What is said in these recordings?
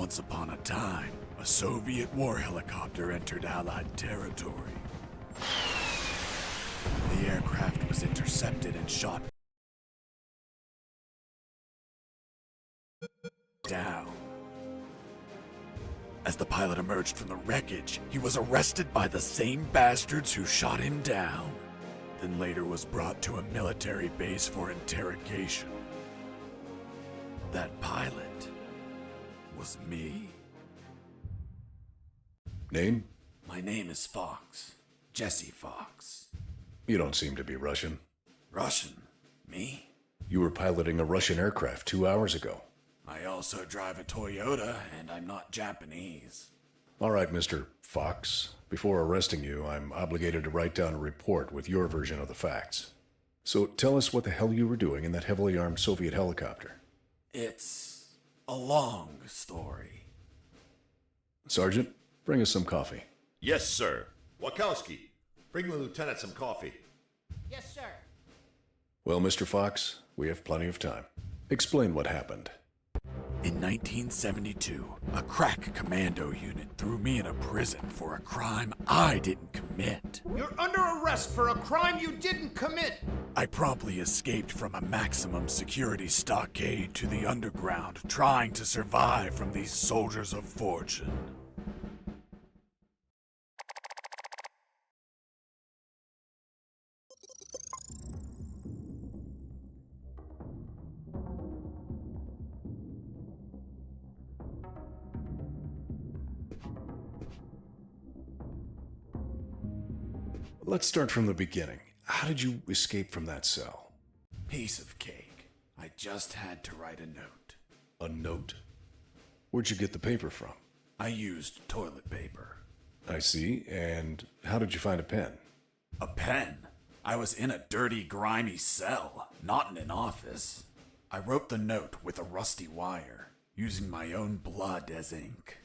Once upon a time, a Soviet war helicopter entered Allied territory. The aircraft was intercepted and shot down. As the pilot emerged from the wreckage, he was arrested by the same bastards who shot him down, then later was brought to a military base for interrogation. That pilot was me. Name? My name is Fox. Jesse Fox. You don't seem to be Russian. Russian? Me? You were piloting a Russian aircraft 2 hours ago. I also drive a Toyota, and I'm not Japanese. All right, Mr. Fox. Before arresting you, I'm obligated to write down a report with your version of the facts. So tell us what the hell you were doing in that heavily armed Soviet helicopter. It's a long story. Sergeant, bring us some coffee. Yes, sir. Wachowski, bring the lieutenant some coffee. Yes, sir. Well, Mr. Fox, we have plenty of time. Explain what happened. In 1972, a crack commando unit threw me in a prison for a crime I didn't commit. You're under arrest for a crime you didn't commit. I promptly escaped from a maximum security stockade to the underground, trying to survive from these soldiers of fortune. Let's start from the beginning. How did you escape from that cell? Piece of cake. I just had to write a note. A note? Where'd you get the paper from? I used toilet paper. I see. And how did you find a pen? A pen? I was in a dirty, grimy cell, not in an office. I wrote the note with a rusty wire, using my own blood as ink.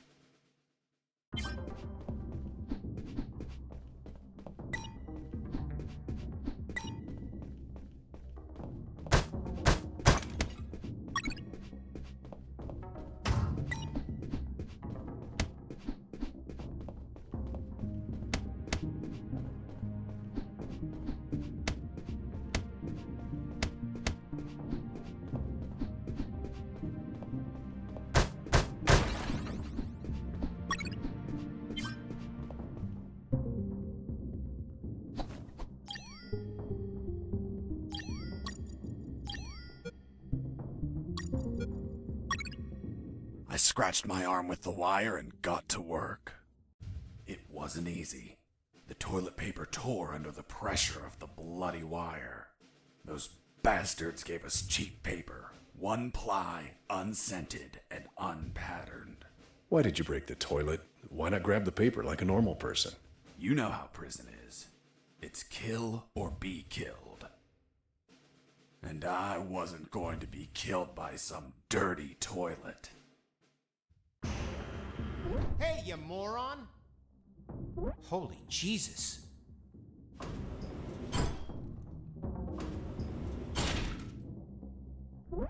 I scratched my arm with the wire and got to work. It wasn't easy. The toilet paper tore under the pressure of the bloody wire. Those bastards gave us cheap paper, one ply, unscented, and unpatterned. Why did you break the toilet? Why not grab the paper like a normal person? You know how prison is. It's kill or be killed. And I wasn't going to be killed by some dirty toilet. Hey, you moron! Holy Jesus.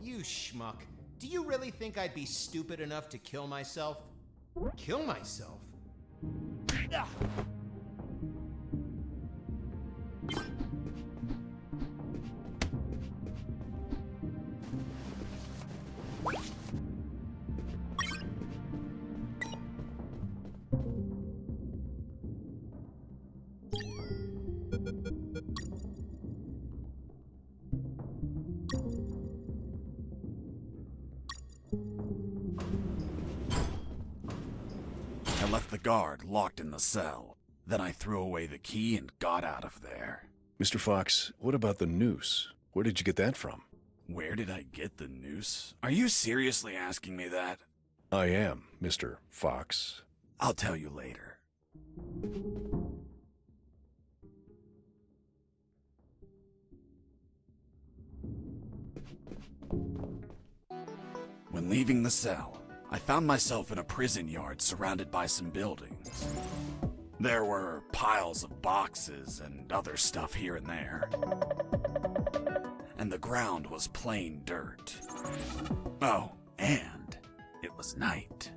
You schmuck. Do you really think I'd be stupid enough to kill myself? Kill myself? Ah. I left the guard locked in the cell. Then I threw away the key and got out of there. Mr. Fox, what about the noose? Where did you get that from? Where did I get the noose? Are you seriously asking me that? I am, Mr. Fox. I'll tell you later. When leaving the cell, I found myself in a prison yard surrounded by some buildings. There were piles of boxes and other stuff here and there. And the ground was plain dirt. Oh, and it was night.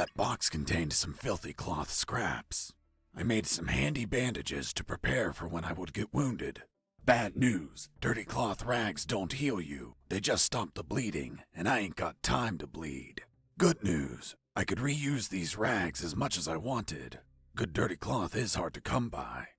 That box contained some filthy cloth scraps. I made some handy bandages to prepare for when I would get wounded. Bad news, dirty cloth rags don't heal you. They just stop the bleeding, and I ain't got time to bleed. Good news, I could reuse these rags as much as I wanted. Good dirty cloth is hard to come by.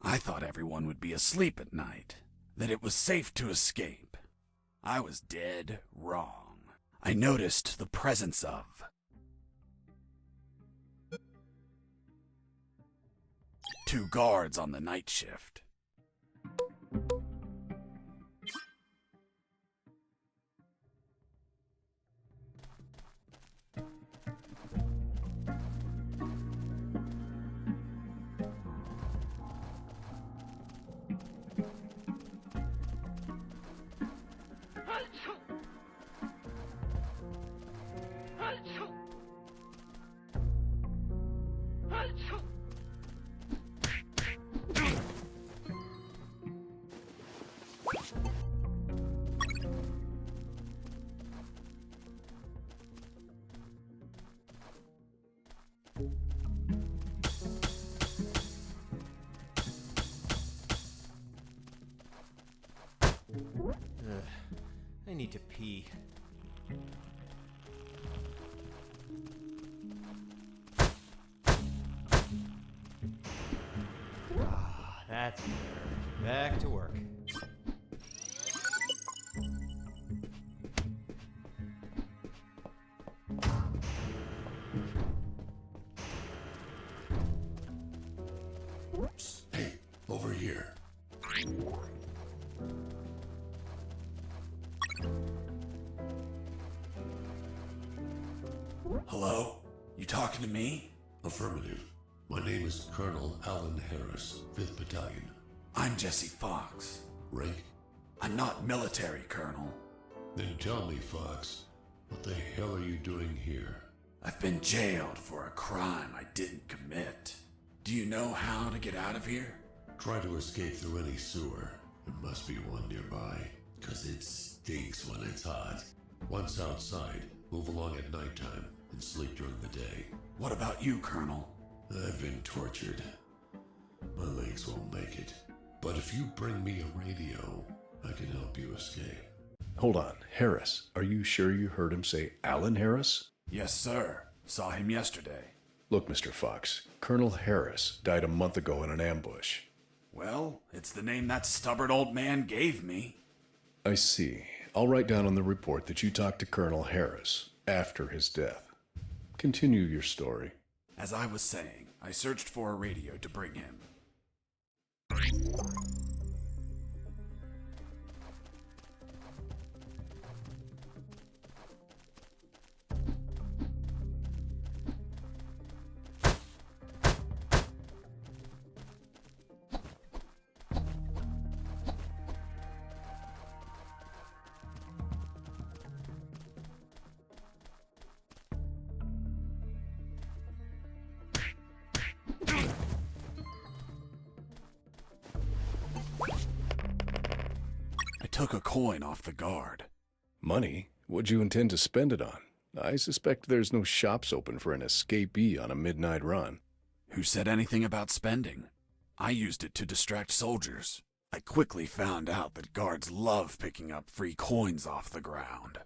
I thought everyone would be asleep at night, that it was safe to escape. I was dead wrong. I noticed the presence of 2 guards on the night shift. I need to pee. Ah, that's better. Back to work. Hey, over here. Hello? You talking to me? Affirmative. My name is Colonel Alan Harris, 5th Battalion. I'm Jesse Fox. Rank? I'm not military, Colonel. Then tell me, Fox, what the hell are you doing here? I've been jailed for a crime I didn't commit. Do you know how to get out of here? Try to escape through any sewer. There must be one nearby, 'cause it stinks when it's hot. Once outside, move along at nighttime and sleep during the day. What about you, Colonel? I've been tortured. My legs won't make it. But if you bring me a radio, I can help you escape. Hold on, Harris. Are you sure you heard him say Alan Harris? Yes, sir. Saw him yesterday. Look, Mr. Fox, Colonel Harris died a month ago in an ambush. Well, it's the name that stubborn old man gave me. I see. I'll write down on the report that you talked to Colonel Harris after his death. Continue your story. As I was saying, I searched for a radio to bring him. I took a coin off the guard. Money? What'd you intend to spend it on? I suspect there's no shops open for an escapee on a midnight run. Who said anything about spending? I used it to distract soldiers. I quickly found out that guards love picking up free coins off the ground.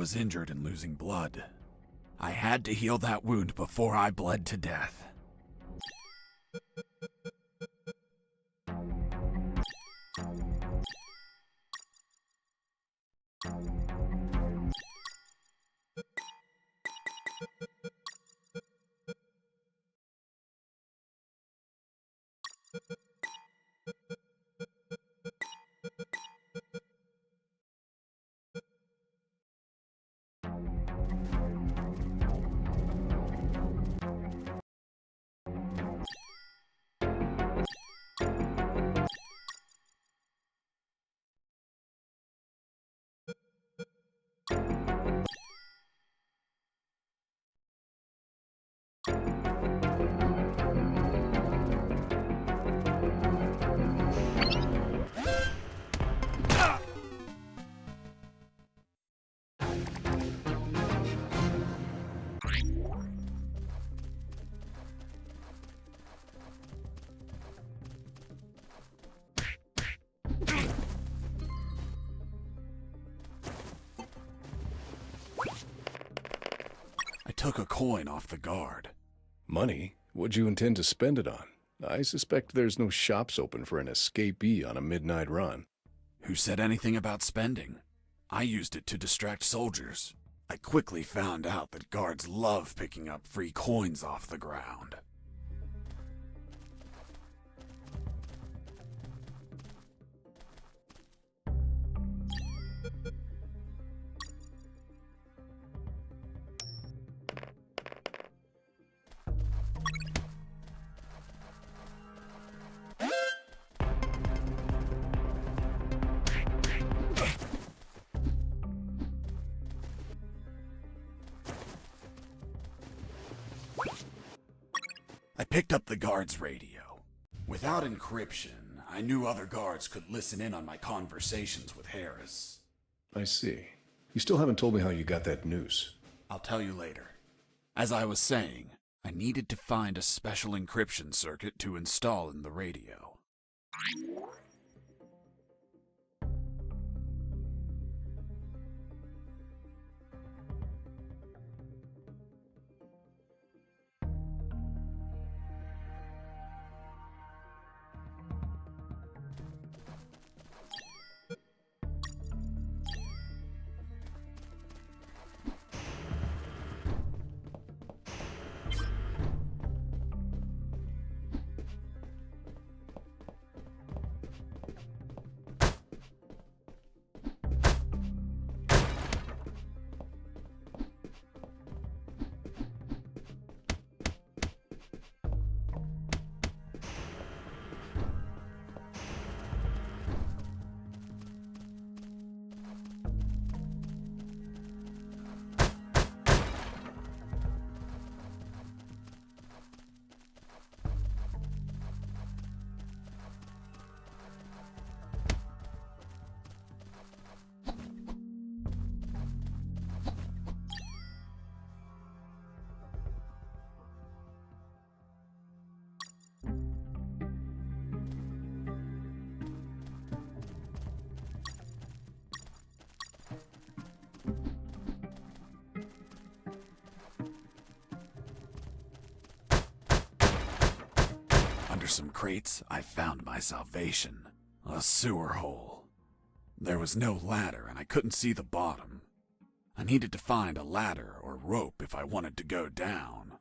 was injured and losing blood. I had to heal that wound before I bled to death. I took a coin off the guard. Money? What'd you intend to spend it on? I suspect there's no shops open for an escapee on a midnight run. Who said anything about spending? I used it to distract soldiers. I quickly found out that guards love picking up free coins off the ground. I picked up the guard's radio. Without encryption, I knew other guards could listen in on my conversations with Harris. I see. You still haven't told me how you got that noose. I'll tell you later. As I was saying, I needed to find a special encryption circuit to install in the radio. Under some crates, I found my salvation. A sewer hole. There was no ladder and I couldn't see the bottom. I needed to find a ladder or rope if I wanted to go down.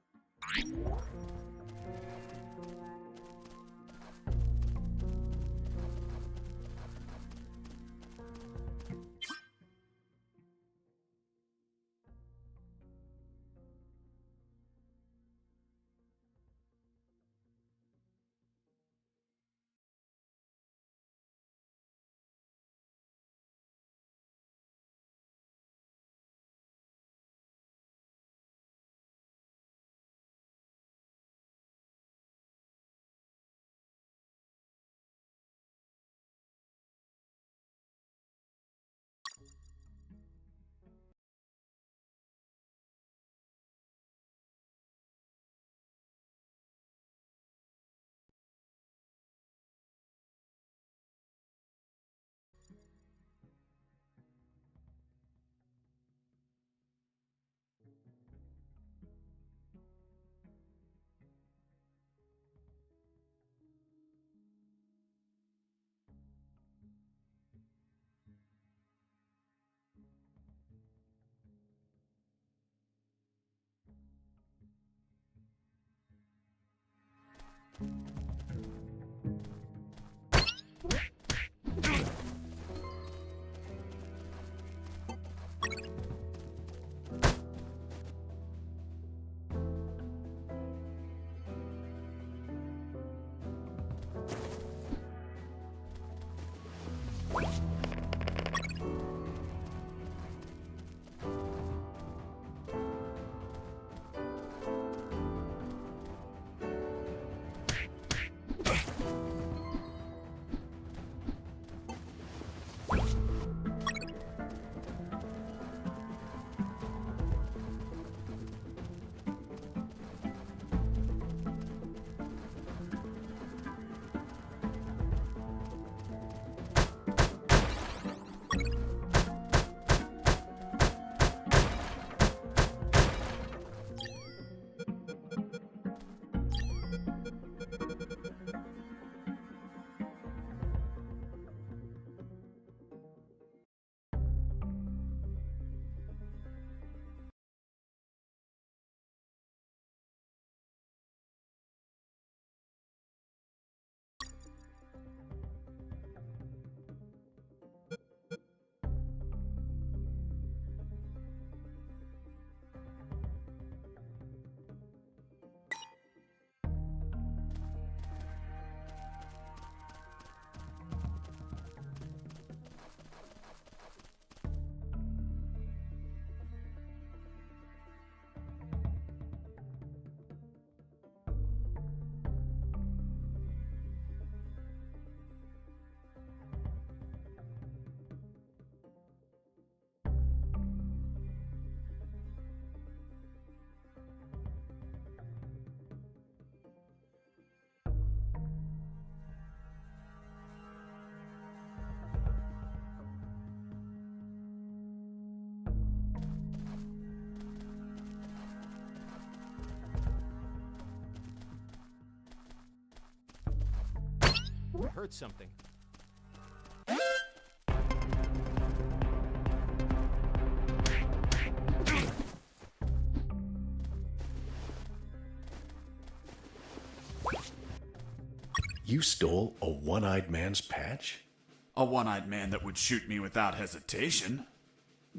I heard something. You stole a one-eyed man's patch? A one-eyed man that would shoot me without hesitation.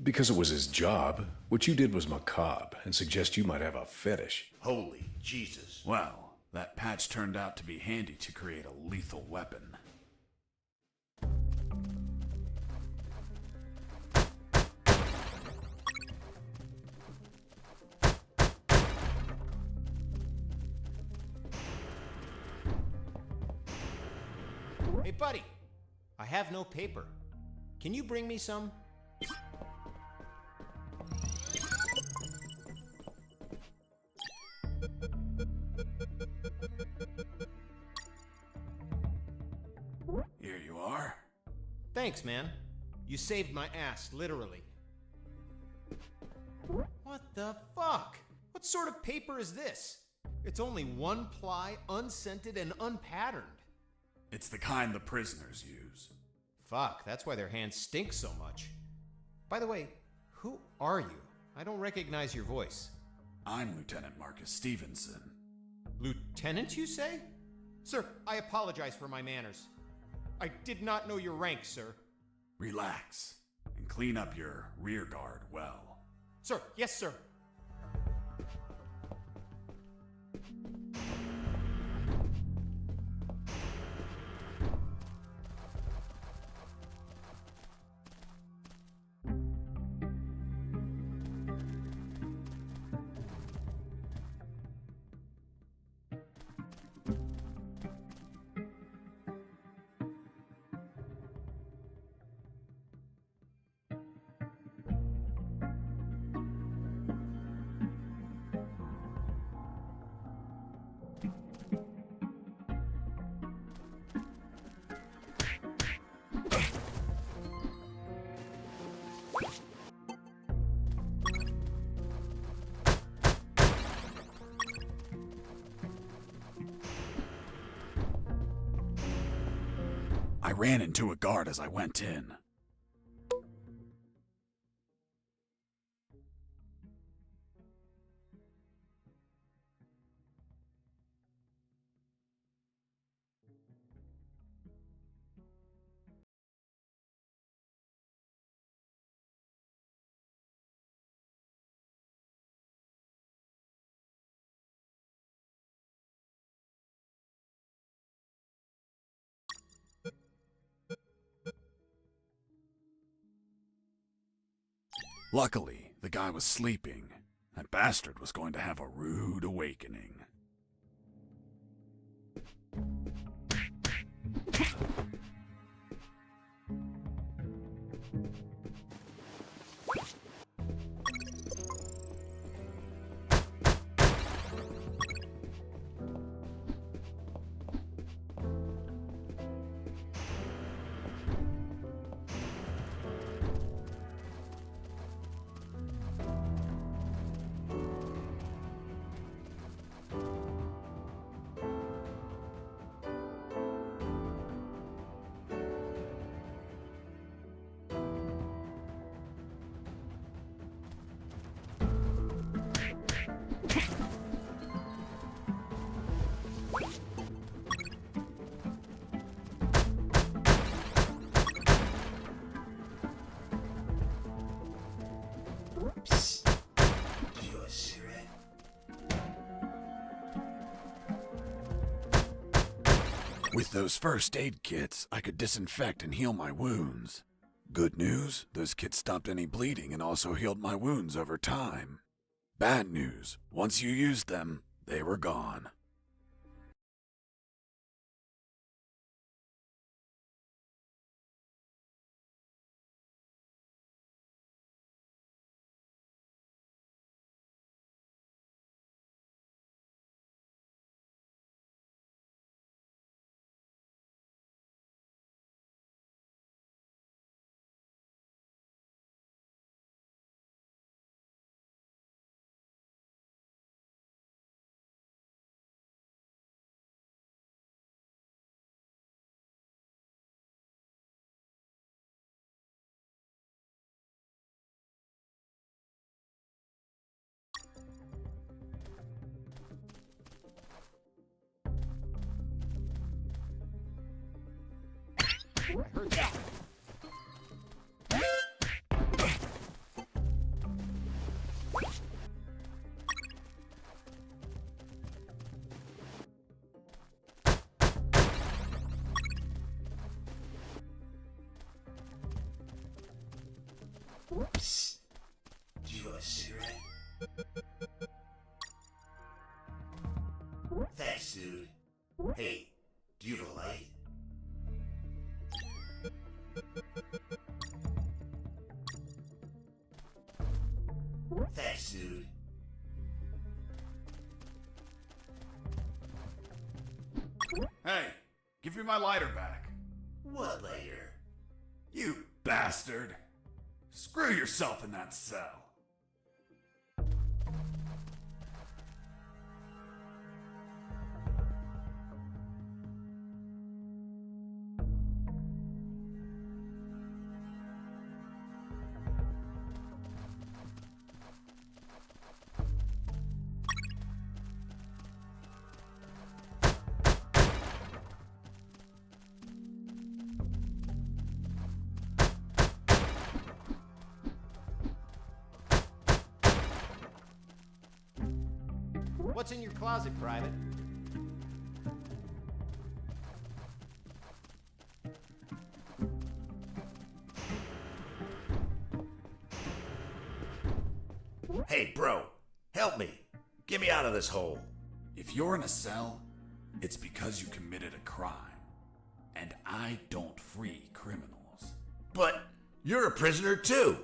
Because it was his job. What you did was macabre and suggest you might have a fetish. Holy Jesus. Well, that patch turned out to be handy to create a lethal weapon. Hey, buddy. I have no paper. Can you bring me some? Here you are. Thanks, man. You saved my ass, literally. What the fuck? What sort of paper is this? It's only one ply, unscented, and unpatterned. It's the kind the prisoners use. Fuck, that's why their hands stink so much. By the way, who are you? I don't recognize your voice. I'm Lieutenant Marcus Stevenson. Lieutenant, you say? Sir, I apologize for my manners. I did not know your rank, sir. Relax and clean up your rear guard well. Sir, yes, sir. I ran into a guard as I went in. Luckily, the guy was sleeping. That bastard was going to have a rude awakening. With those first aid kits, I could disinfect and heal my wounds. Good news, those kits stopped any bleeding and also healed my wounds over time. Bad news, once you used them, they were gone. I heard that. Psst. Do you want a cigarette? Thanks, dude. Hey, do you have a light? Thanks, dude. Hey, give me my lighter back. What later? You bastard. Screw yourself in that cell. What's in your closet, Private? Hey, bro, help me. Get me out of this hole. If you're in a cell, it's because you committed a crime. And I don't free criminals. But you're a prisoner too.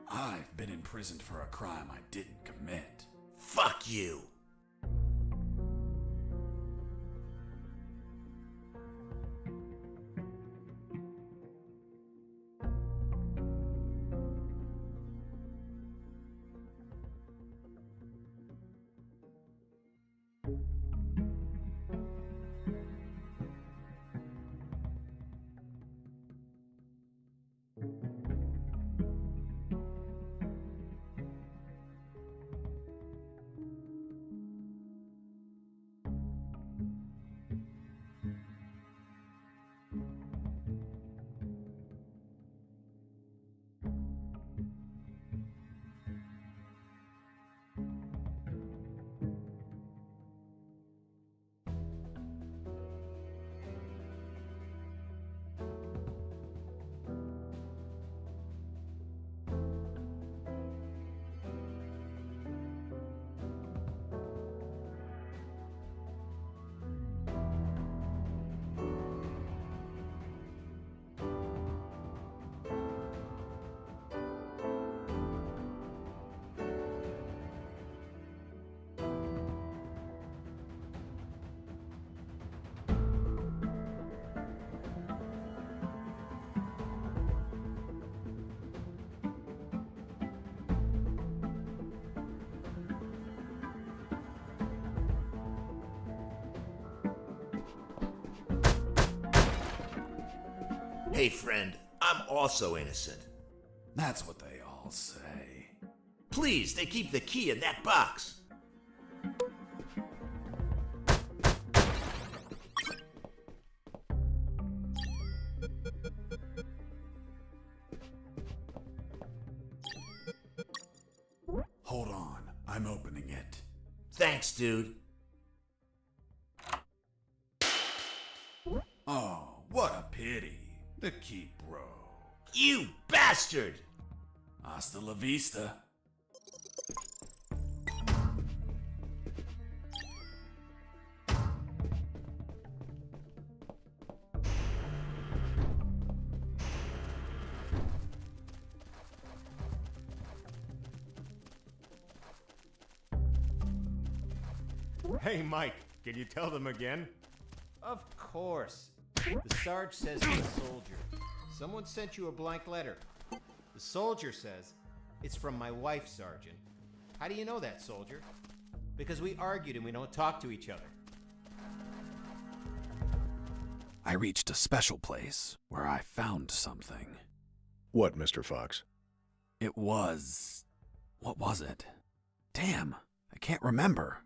I've been imprisoned for a crime I didn't commit. Fuck you. Hey, friend, I'm also innocent. That's what they all say. Please, they keep the key in that box. Hold on, I'm opening it. Thanks, dude. Oh, what a pity. The key broke. You bastard! Hasta la vista. Hey, Mike, can you tell them again? Of course. The Sarge says to the soldier, someone sent you a blank letter. The soldier says, it's from my wife, Sergeant. How do you know that, soldier? Because we argued and we don't talk to each other. I reached a special place where I found something. What, Mr. Fox? It was... what was it? Damn, I can't remember.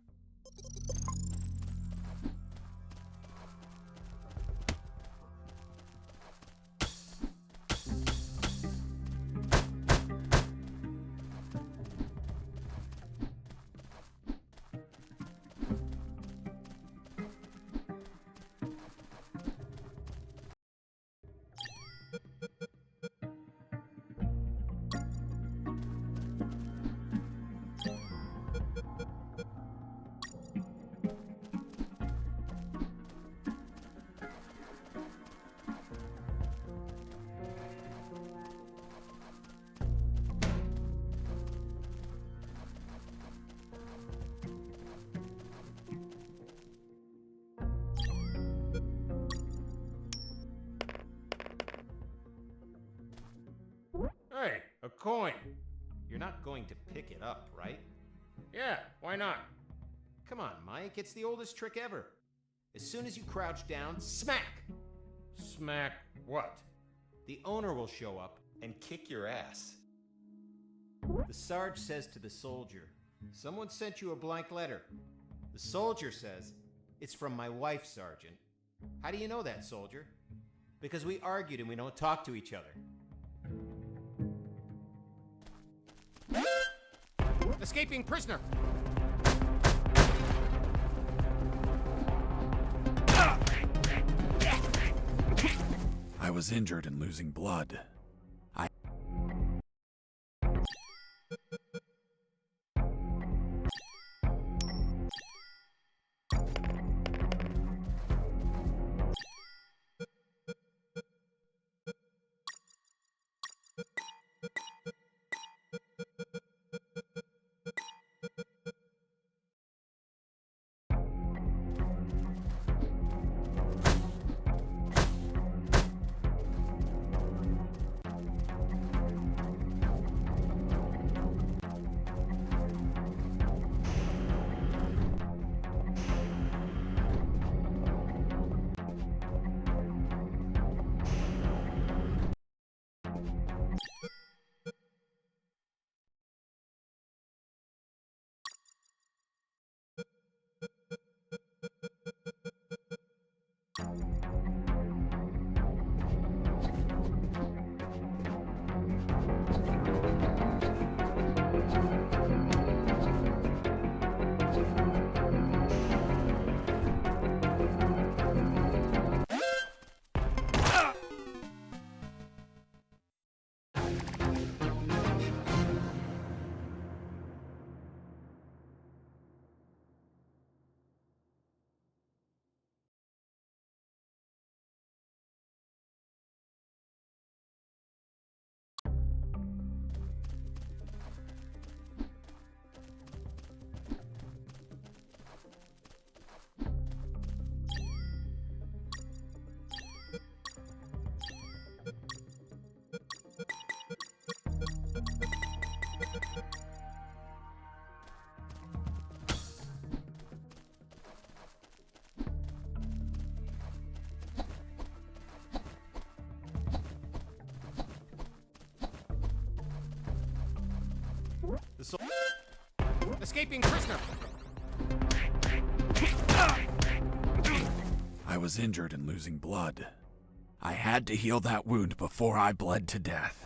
Hey, a coin. You're not going to pick it up, right? Yeah, why not? Come on, Mike, it's the oldest trick ever. As soon as you crouch down, smack! Smack what? The owner will show up and kick your ass. The Sarge says to the soldier, someone sent you a blank letter. The soldier says, it's from my wife, Sergeant. How do you know that, soldier? Because we argued and we don't talk to each other. Escaping prisoner! I was injured and losing blood. Escaping prisoner! I was injured and losing blood. I had to heal that wound before I bled to death.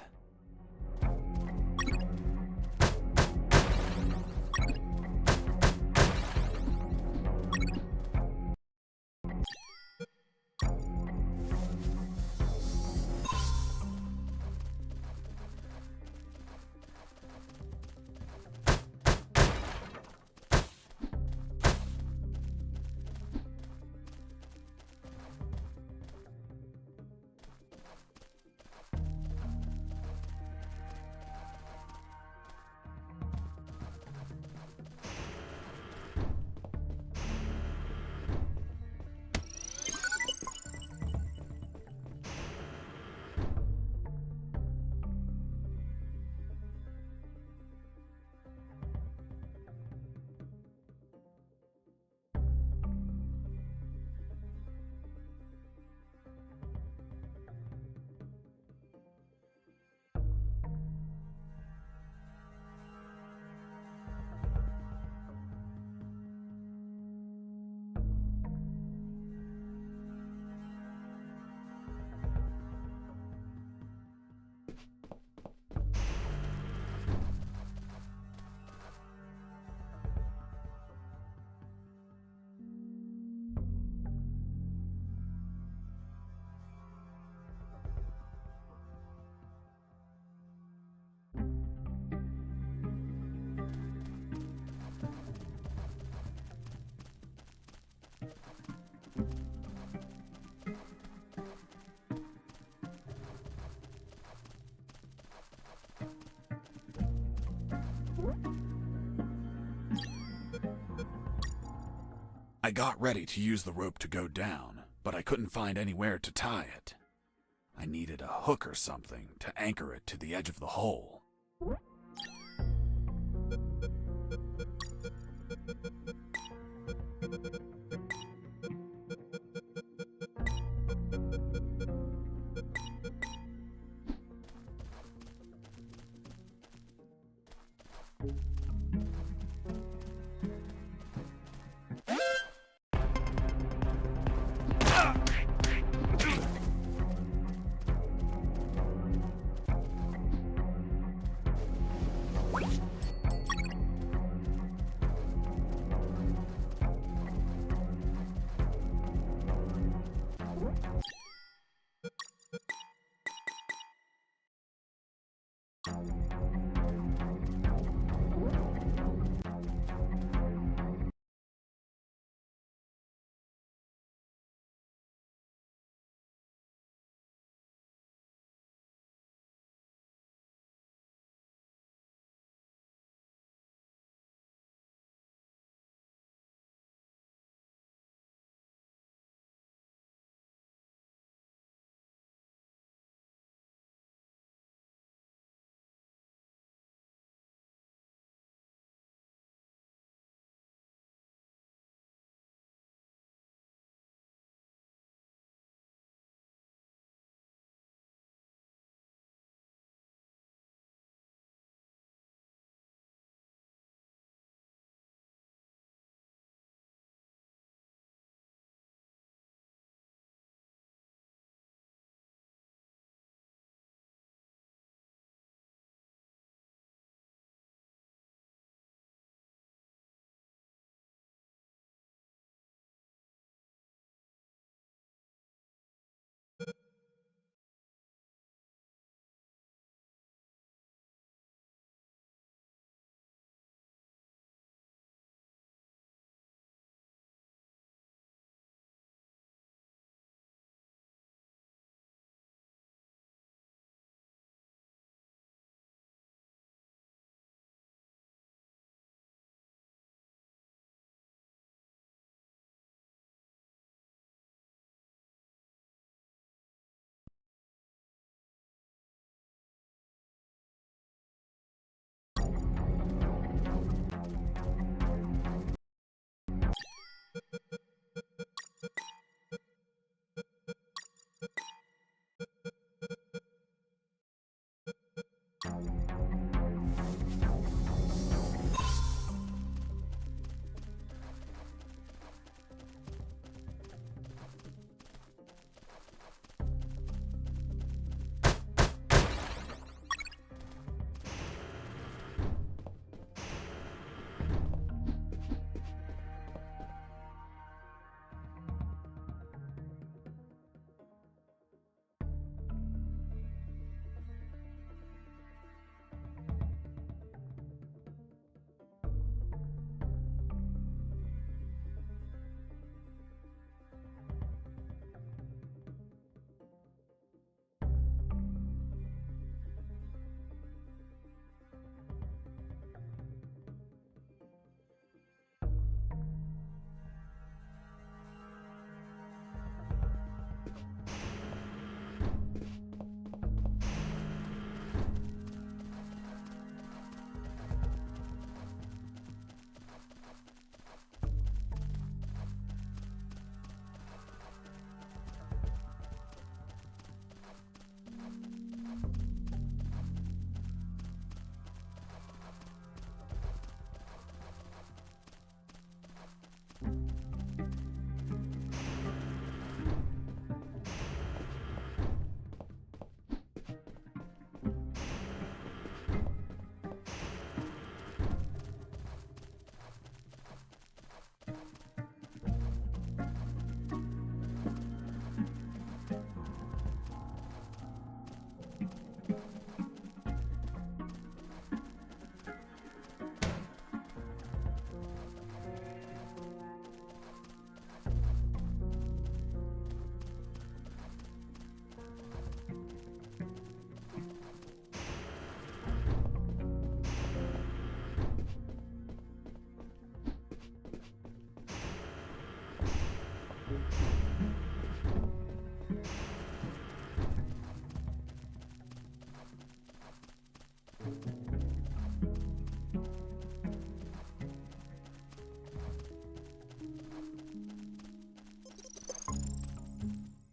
I got ready to use the rope to go down, but I couldn't find anywhere to tie it. I needed a hook or something to anchor it to the edge of the hole.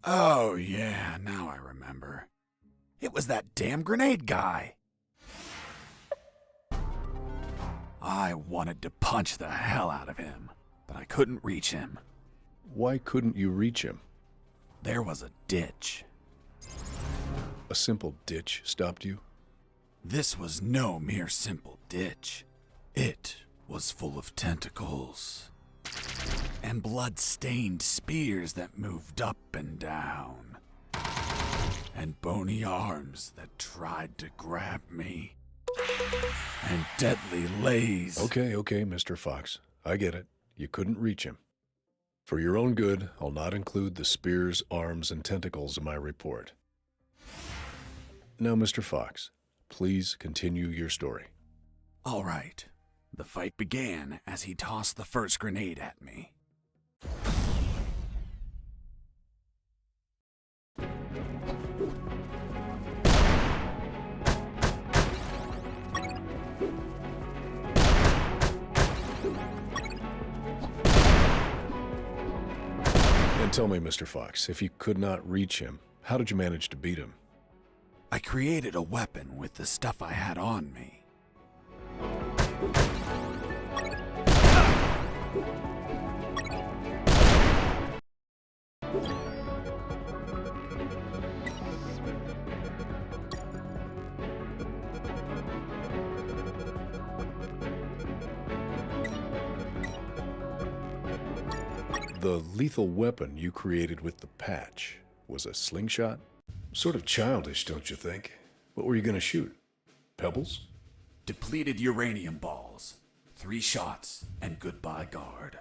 Oh, yeah, now I remember. It was that damn grenade guy. I wanted to punch the hell out of him, but I couldn't reach him. Why couldn't you reach him? There was a ditch. A simple ditch stopped you? This was no mere simple ditch. It was full of tentacles and blood-stained spears that moved up and down, and bony arms that tried to grab me, and deadly lays. Okay, Mr. Fox. I get it. You couldn't reach him. For your own good, I'll not include the spears, arms, and tentacles in my report. Now, Mr. Fox, please continue your story. All right. The fight began as he tossed the first grenade at me. And tell me, Mr. Fox, if you could not reach him, how did you manage to beat him? I created a weapon with the stuff I had on me. The lethal weapon you created with the patch was a slingshot? Sort of childish, don't you think? What were you going to shoot? Pebbles? Depleted uranium balls. 3 shots and goodbye guard.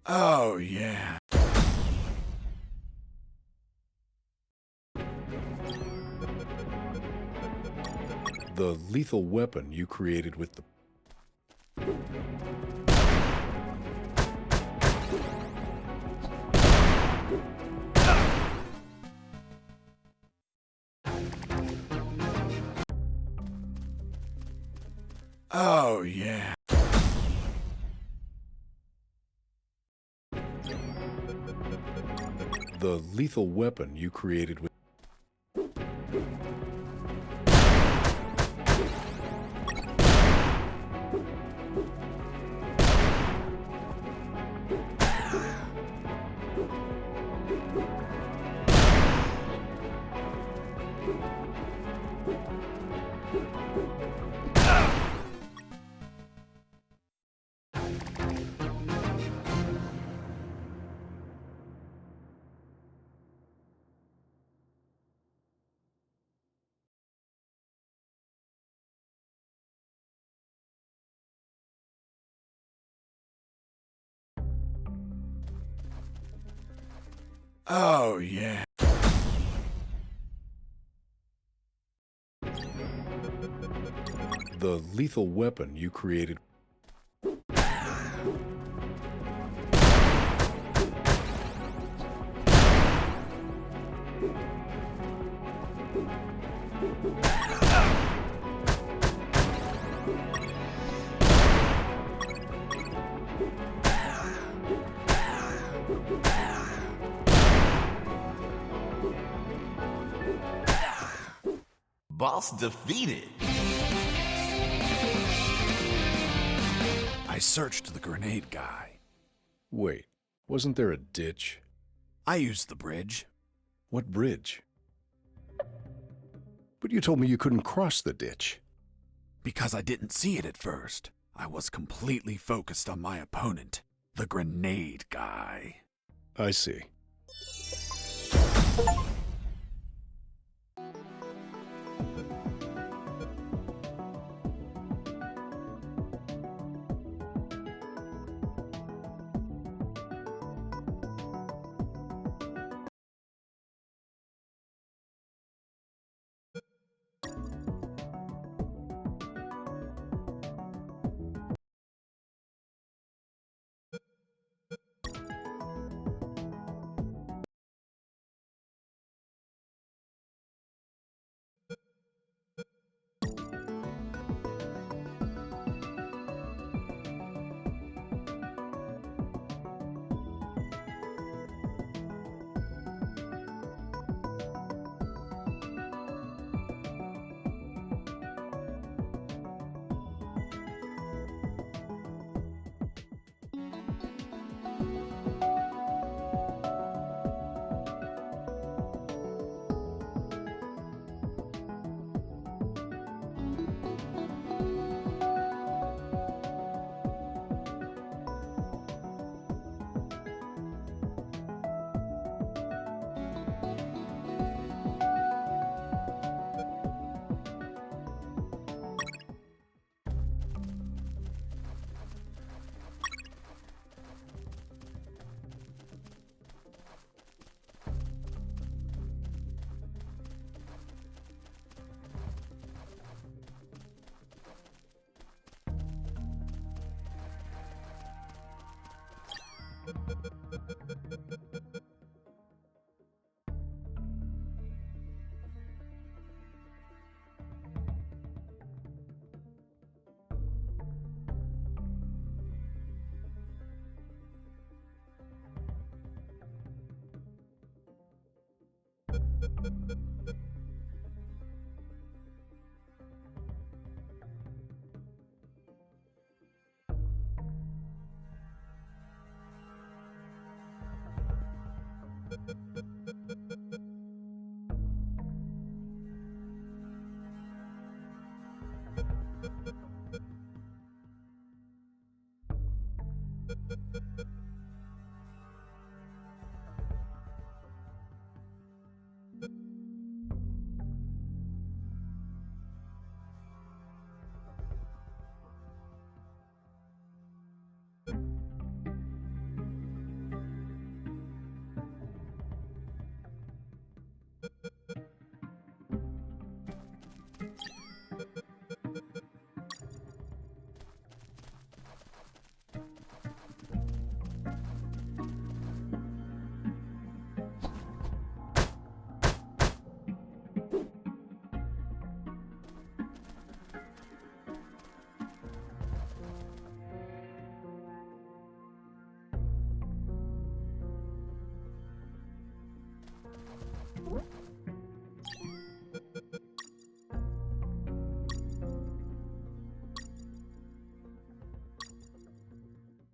Oh, yeah. The lethal weapon you created with the... Oh, yeah. The lethal weapon you created with... Oh, yeah. The lethal weapon you created... Boss defeated. I searched the grenade guy. Wait, wasn't there a ditch? I used the bridge. What bridge? But you told me you couldn't cross the ditch. Because I didn't see it at first. I was completely focused on my opponent, the grenade guy. I see.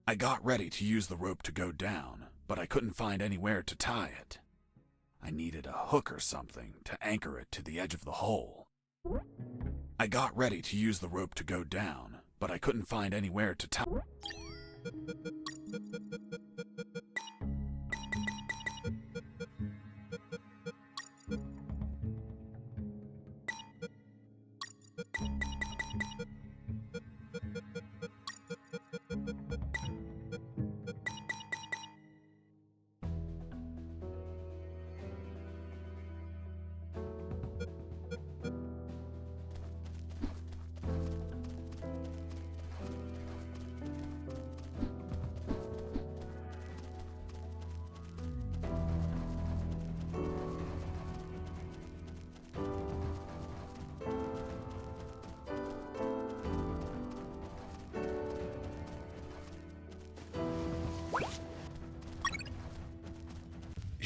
I got ready to use the rope to go down, but I couldn't find anywhere to tie it. I needed a hook or something to anchor it to the edge of the hole. I got ready to use the rope to go down, but I couldn't find anywhere to tie.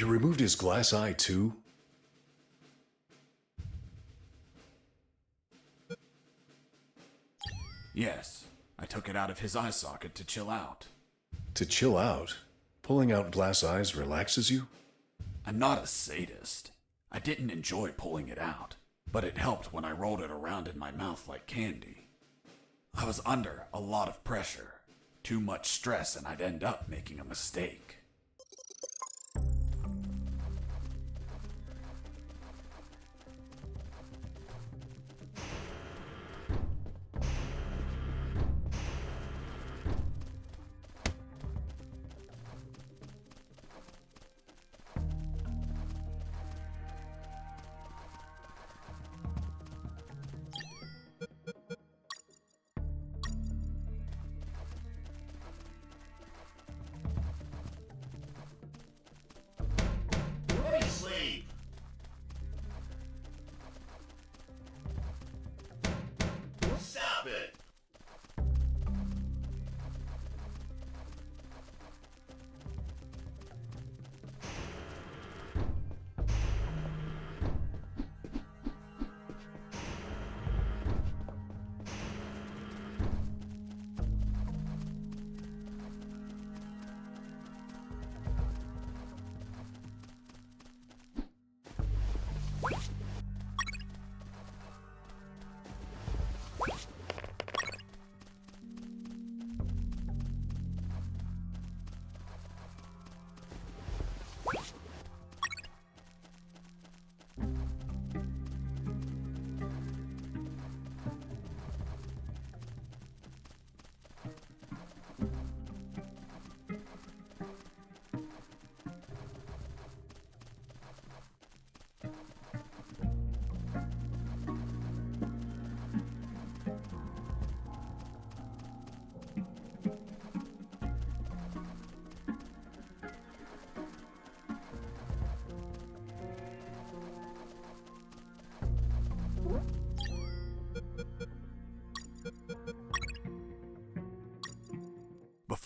You removed his glass eye, too? Yes, I took it out of his eye socket to chill out. To chill out? Pulling out glass eyes relaxes you? I'm not a sadist. I didn't enjoy pulling it out, but it helped when I rolled it around in my mouth like candy. I was under a lot of pressure, too much stress, and I'd end up making a mistake.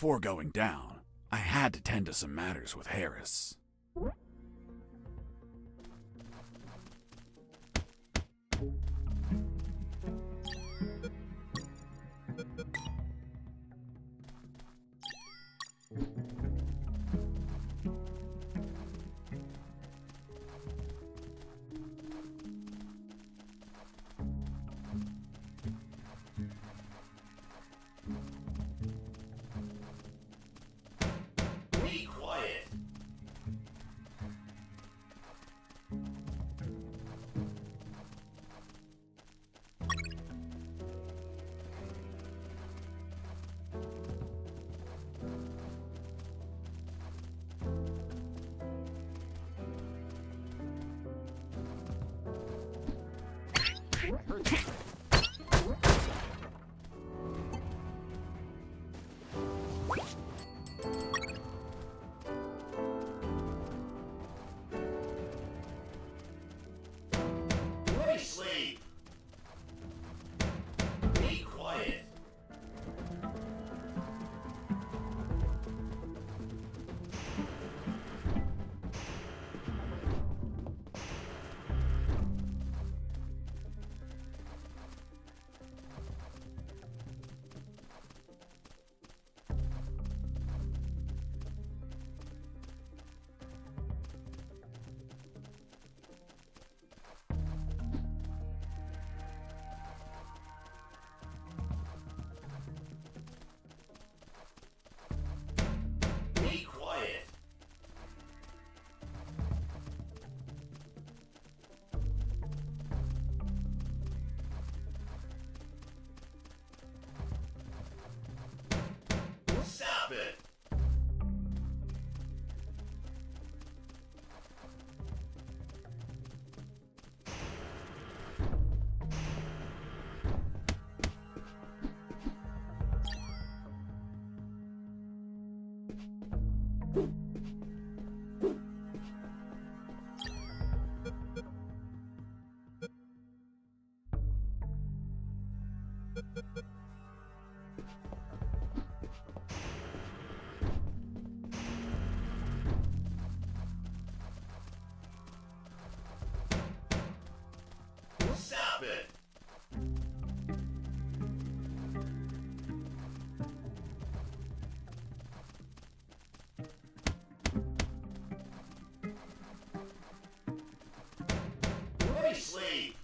before going down, I had to tend to some matters with Harris. Be quiet. I heard that. Let me sleep. Be quiet. Be quiet. Stop it. Stop it. Let me sleep.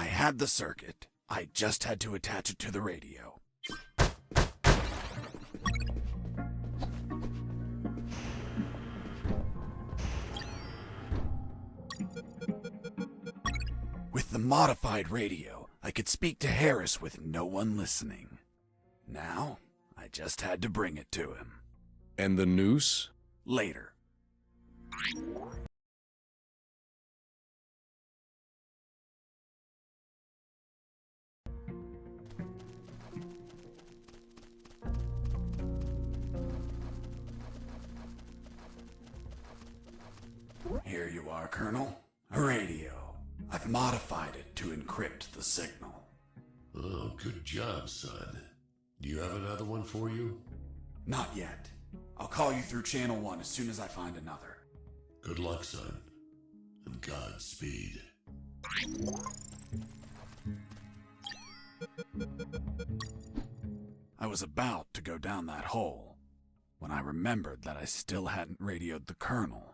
I had the circuit. I just had to attach it to the radio. With the modified radio, I could speak to Harris with no one listening. Now, I just had to bring it to him. And the noose? Later. Here you are, Colonel. A radio. I've modified it to encrypt the signal. Oh, good job, son. Do you have another one for you? Not yet. I'll call you through Channel 1 as soon as I find another. Good luck, son. And Godspeed. I was about to go down that hole when I remembered that I still hadn't radioed the Colonel.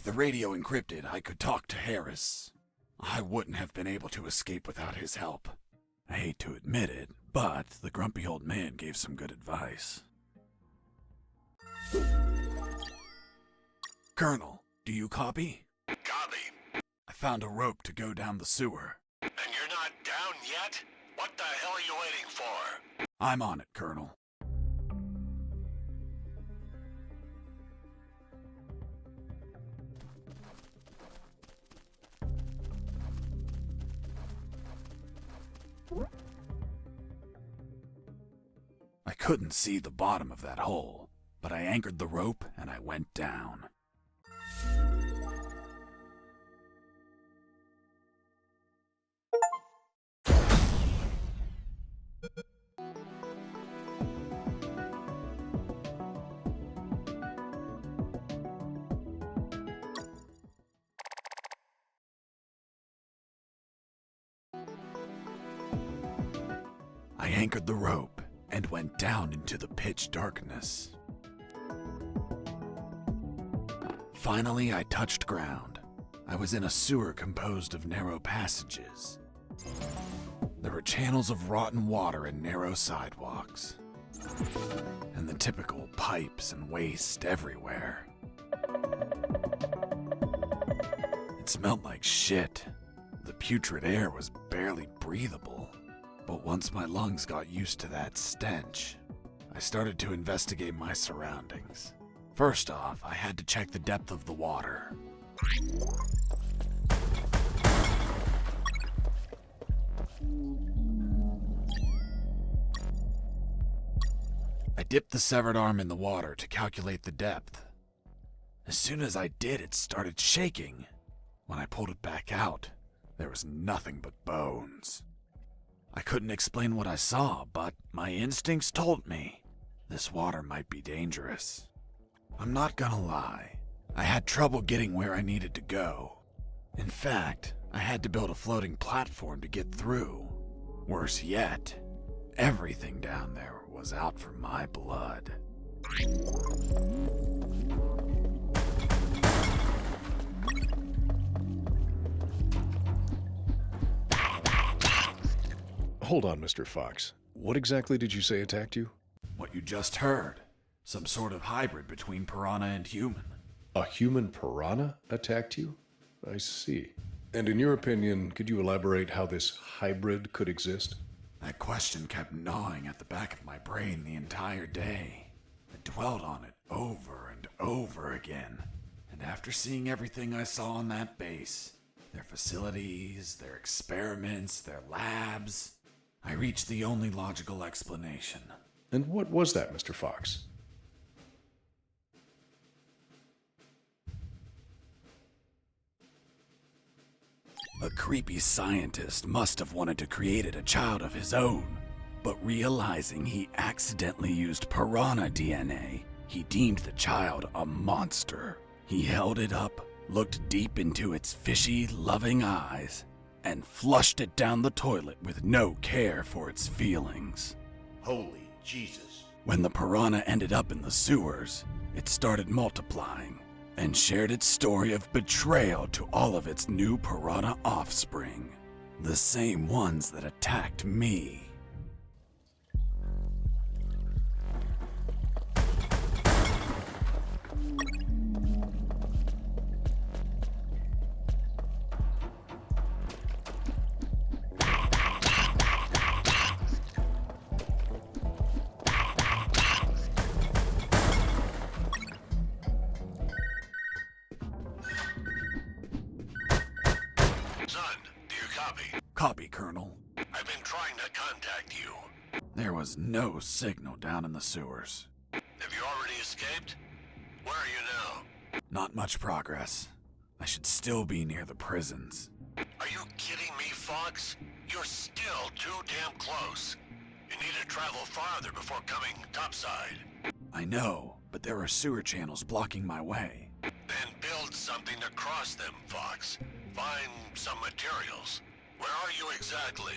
the radio encrypted, I could talk to Harris. I wouldn't have been able to escape without his help. I hate to admit it, but the grumpy old man gave some good advice. Colonel, do you copy? Copy. I found a rope to go down the sewer. And you're not down yet? What the hell are you waiting for? I'm on it, Colonel. I couldn't see the bottom of that hole, but I anchored the rope and I went down. I anchored the rope and went down into the pitch darkness. Finally, I touched ground. I was in a sewer composed of narrow passages. There were channels of rotten water and narrow sidewalks, and the typical pipes and waste everywhere. It smelled like shit. The putrid air was barely breathable. But once my lungs got used to that stench, I started to investigate my surroundings. First off, I had to check the depth of the water. I dipped the severed arm in the water to calculate the depth. As soon as I did, it started shaking. When I pulled it back out, there was nothing but bones. I couldn't explain what I saw, but my instincts told me this water might be dangerous. I'm not gonna lie, I had trouble getting where I needed to go. In fact, I had to build a floating platform to get through. Worse yet, everything down there was out for my blood. Hold on, Mr. Fox. What exactly did you say attacked you? What you just heard. Some sort of hybrid between piranha and human. A human piranha attacked you? I see. And in your opinion, could you elaborate how this hybrid could exist? That question kept gnawing at the back of my brain the entire day. I dwelled on it over and over again. And after seeing everything I saw on that base, their facilities, their experiments, their labs, I reached the only logical explanation. And what was that, Mr. Fox? A creepy scientist must have wanted to create a child of his own, but realizing he accidentally used piranha DNA, he deemed the child a monster. He held it up, looked deep into its fishy, loving eyes, and flushed it down the toilet with no care for its feelings. Holy Jesus. When the piranha ended up in the sewers, it started multiplying and shared its story of betrayal to all of its new piranha offspring, the same ones that attacked me. Copy, Colonel. I've been trying to contact you. There was no signal down in the sewers. Have you already escaped? Where are you now? Not much progress. I should still be near the prisons. Are you kidding me, Fox? You're still too damn close. You need to travel farther before coming topside. I know, but there are sewer channels blocking my way. Then build something to cross them, Fox. Find some materials. Where are you exactly?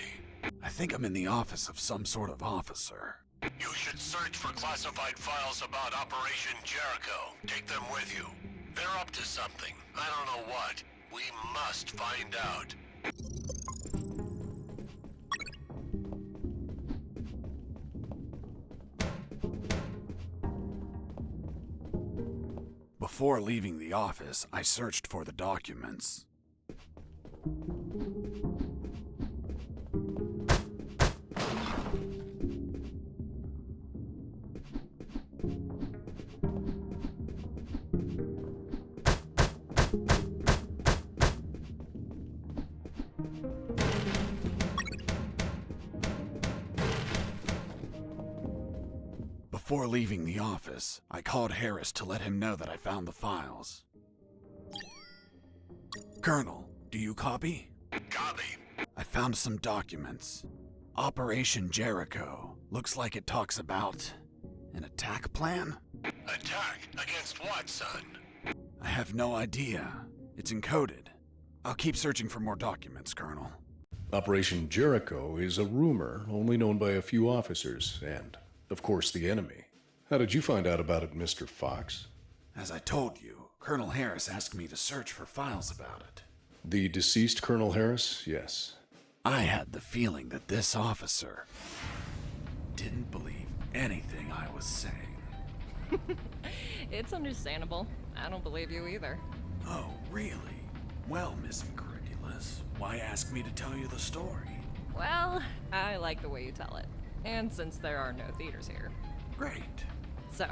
I think I'm in the office of some sort of officer. You should search for classified files about Operation Jericho. Take them with you. They're up to something. I don't know what. We must find out. Before leaving the office, I searched for the documents. Before leaving the office, I called Harris to let him know that I found the files. Colonel, do you copy? Copy. I found some documents. Operation Jericho. Looks like it talks about an attack plan? Attack? Against what, son? I have no idea. It's encoded. I'll keep searching for more documents, Colonel. Operation Jericho is a rumor only known by a few officers and, of course, the enemy. How did you find out about it, Mr. Fox? As I told you, Colonel Harris asked me to search for files about it. The deceased Colonel Harris? Yes. I had the feeling that this officer didn't believe anything I was saying. It's understandable. I don't believe you either. Oh, really? Well, Miss Incredulous, why ask me to tell you the story? Well, I like the way you tell it. And since there are no theaters here. Great. So,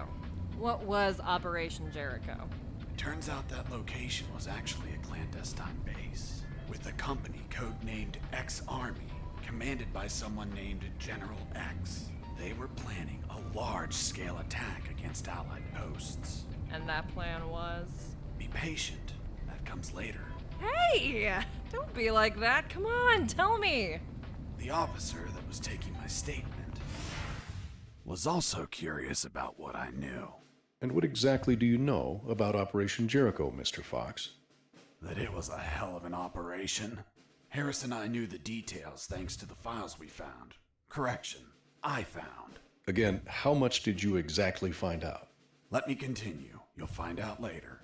what was Operation Jericho? It turns out that location was actually a clandestine base, with a company codenamed X-Army, commanded by someone named General X. They were planning a large-scale attack against Allied posts. And that plan was? Be patient. That comes later. Hey! Don't be like that. Come on, tell me. The officer that was taking my statement was also curious about what I knew. And what exactly do you know about Operation Jericho, Mr. Fox? That it was a hell of an operation. Harris and I knew the details thanks to the files we found. Correction, I found. Again, how much did you exactly find out? Let me continue. You'll find out later.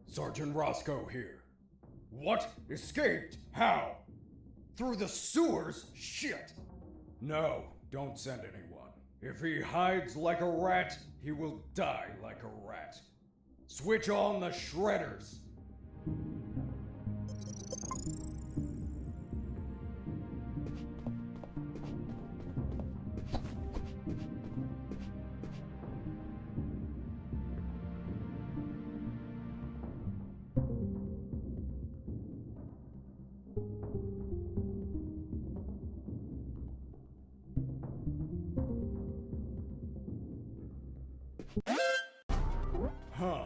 Sergeant Roscoe here. What? Escaped? How? Through the sewers? Shit! No, don't send anyone. If he hides like a rat, he will die like a rat. Switch on the shredders. Huh.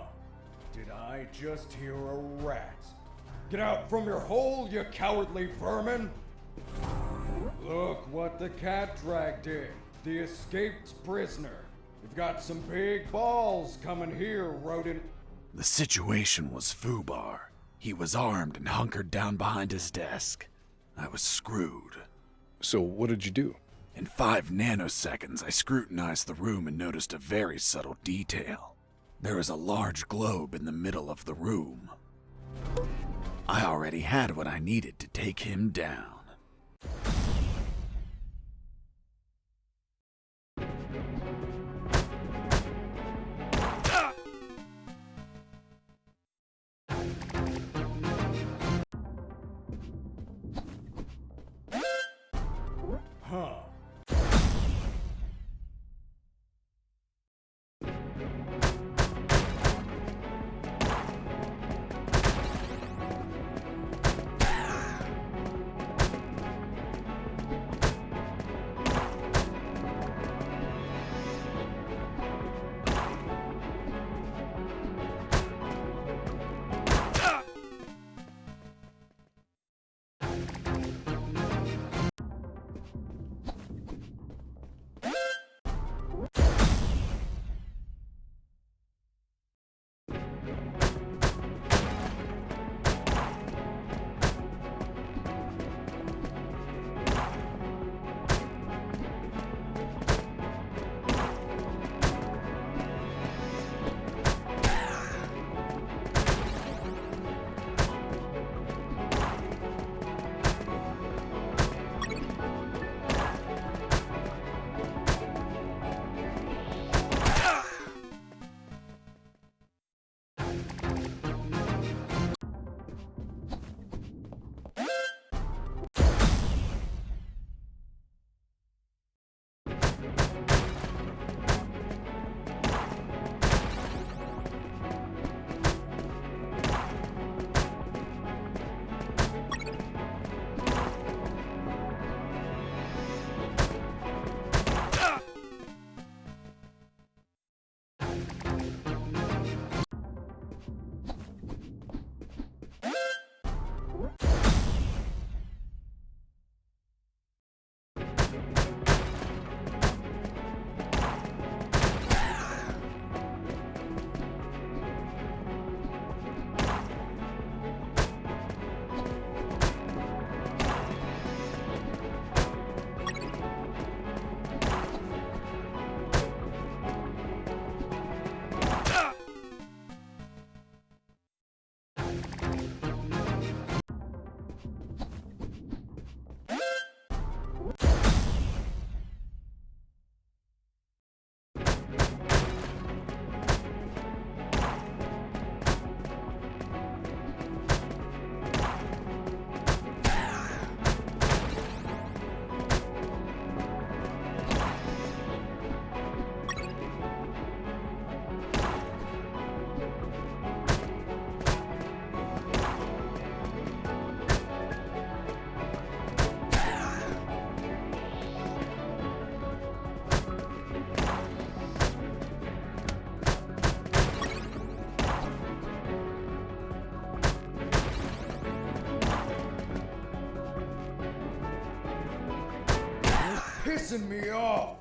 Did I just hear a rat? Get out from your hole, you cowardly vermin! Look what the cat dragged in. The escaped prisoner. You've got some big balls coming here, rodent. The situation was foobar. He was armed and hunkered down behind his desk. I was screwed. So what did you do? In 5 nanoseconds, I scrutinized the room and noticed a very subtle detail. There is a large globe in the middle of the room. I already had what I needed to take him down. Huh. Pissing me off!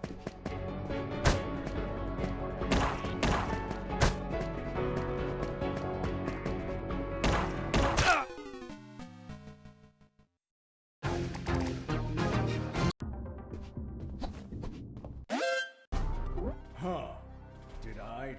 Huh. Did I?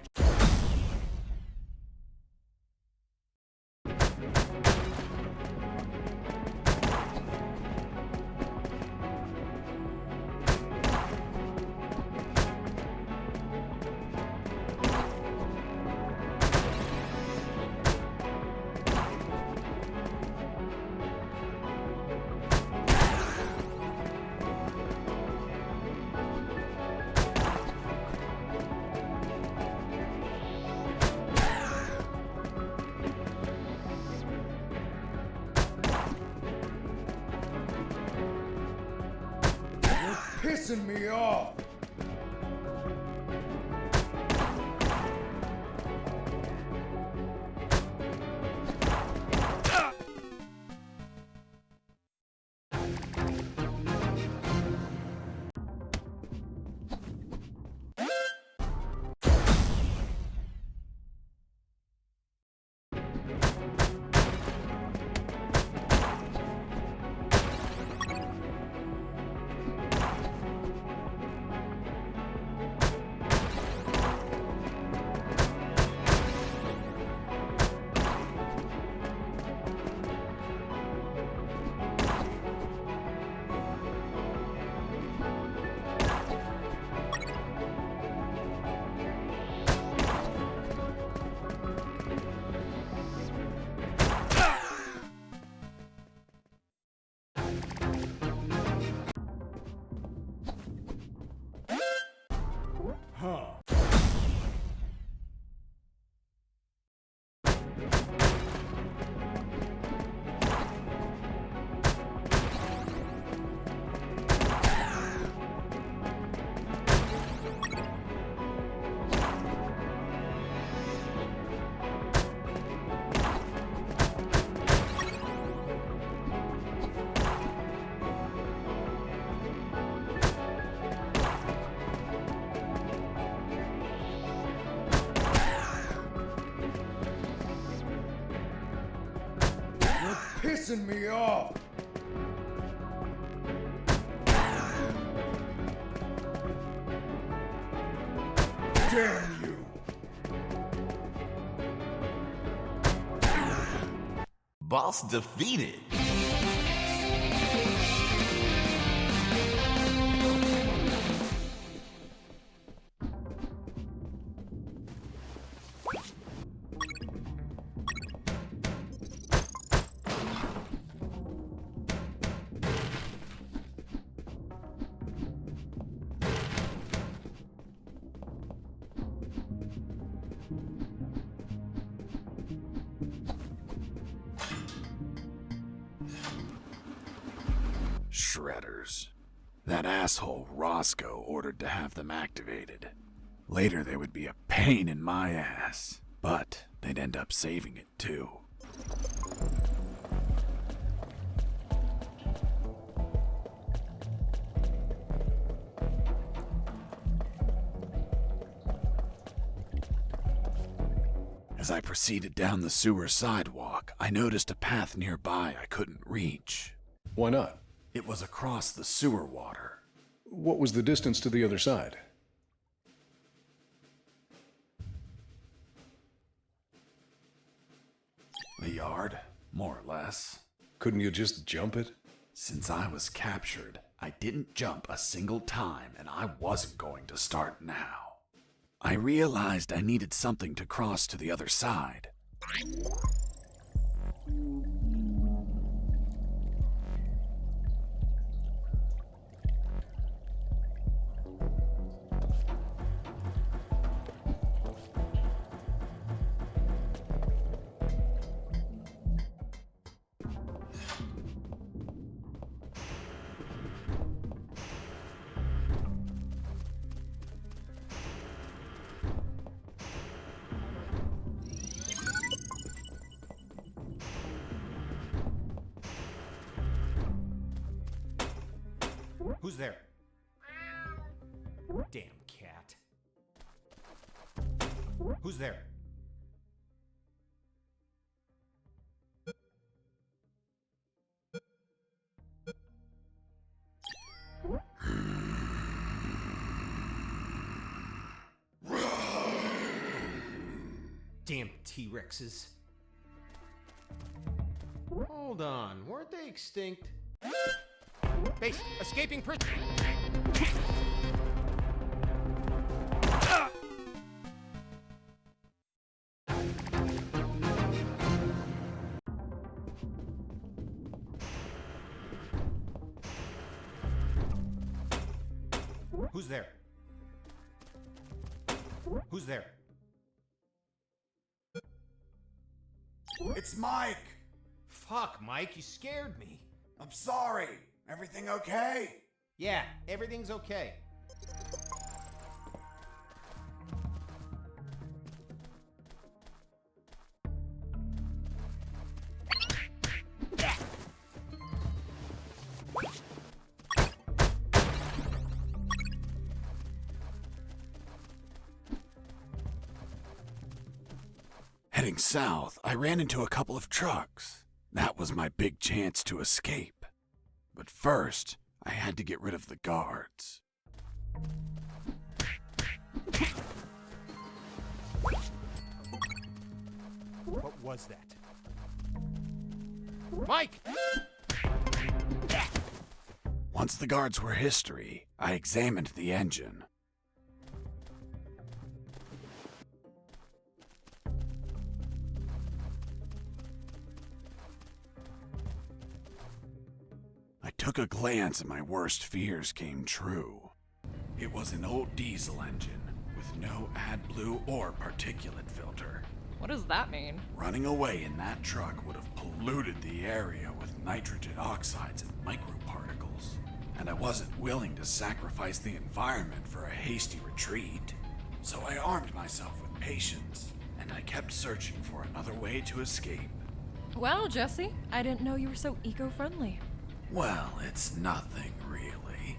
Pissing me off! pissing me off. Damn you. Boss defeated. Shredders. That asshole Roscoe ordered to have them activated. Later they would be a pain in my ass, but they'd end up saving it too. As I proceeded down the sewer sidewalk, I noticed a path nearby I couldn't reach. Why not? It was across the sewer water. What was the distance to the other side? The yard, more or less. Couldn't you just jump it? Since I was captured, I didn't jump a single time, and I wasn't going to start now. I realized I needed something to cross to the other side. Who's there? Damn cat. Who's there? Damn T-Rexes. Hold on, weren't they extinct? Base, escaping prison. Who's there? Who's there? It's Mike. Fuck, Mike, you scared me. I'm sorry. Everything okay? Yeah, everything's okay. Heading south, I ran into a couple of trucks. That was my big chance to escape. But first, I had to get rid of the guards. What was that? Mike! Once the guards were history, I examined the engine. I took a glance and my worst fears came true. It was an old diesel engine with no AdBlue or particulate filter. What does that mean? Running away in that truck would have polluted the area with nitrogen oxides and microparticles. And I wasn't willing to sacrifice the environment for a hasty retreat. So I armed myself with patience, and I kept searching for another way to escape. Well, Jesse, I didn't know you were so eco-friendly. Well, it's nothing really.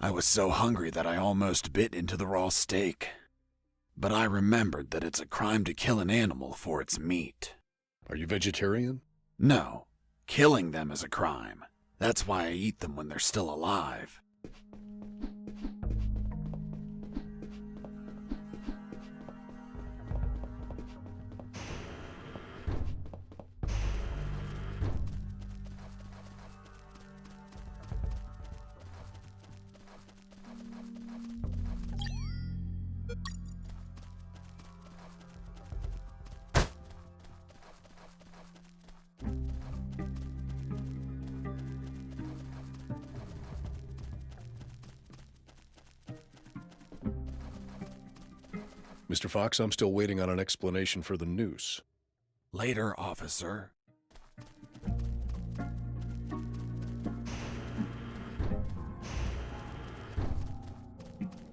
I was so hungry that I almost bit into the raw steak. But I remembered that it's a crime to kill an animal for its meat. Are you vegetarian? No, killing them is a crime. That's why I eat them when they're still alive. Mr. Fox, I'm still waiting on an explanation for the noose. Later, officer.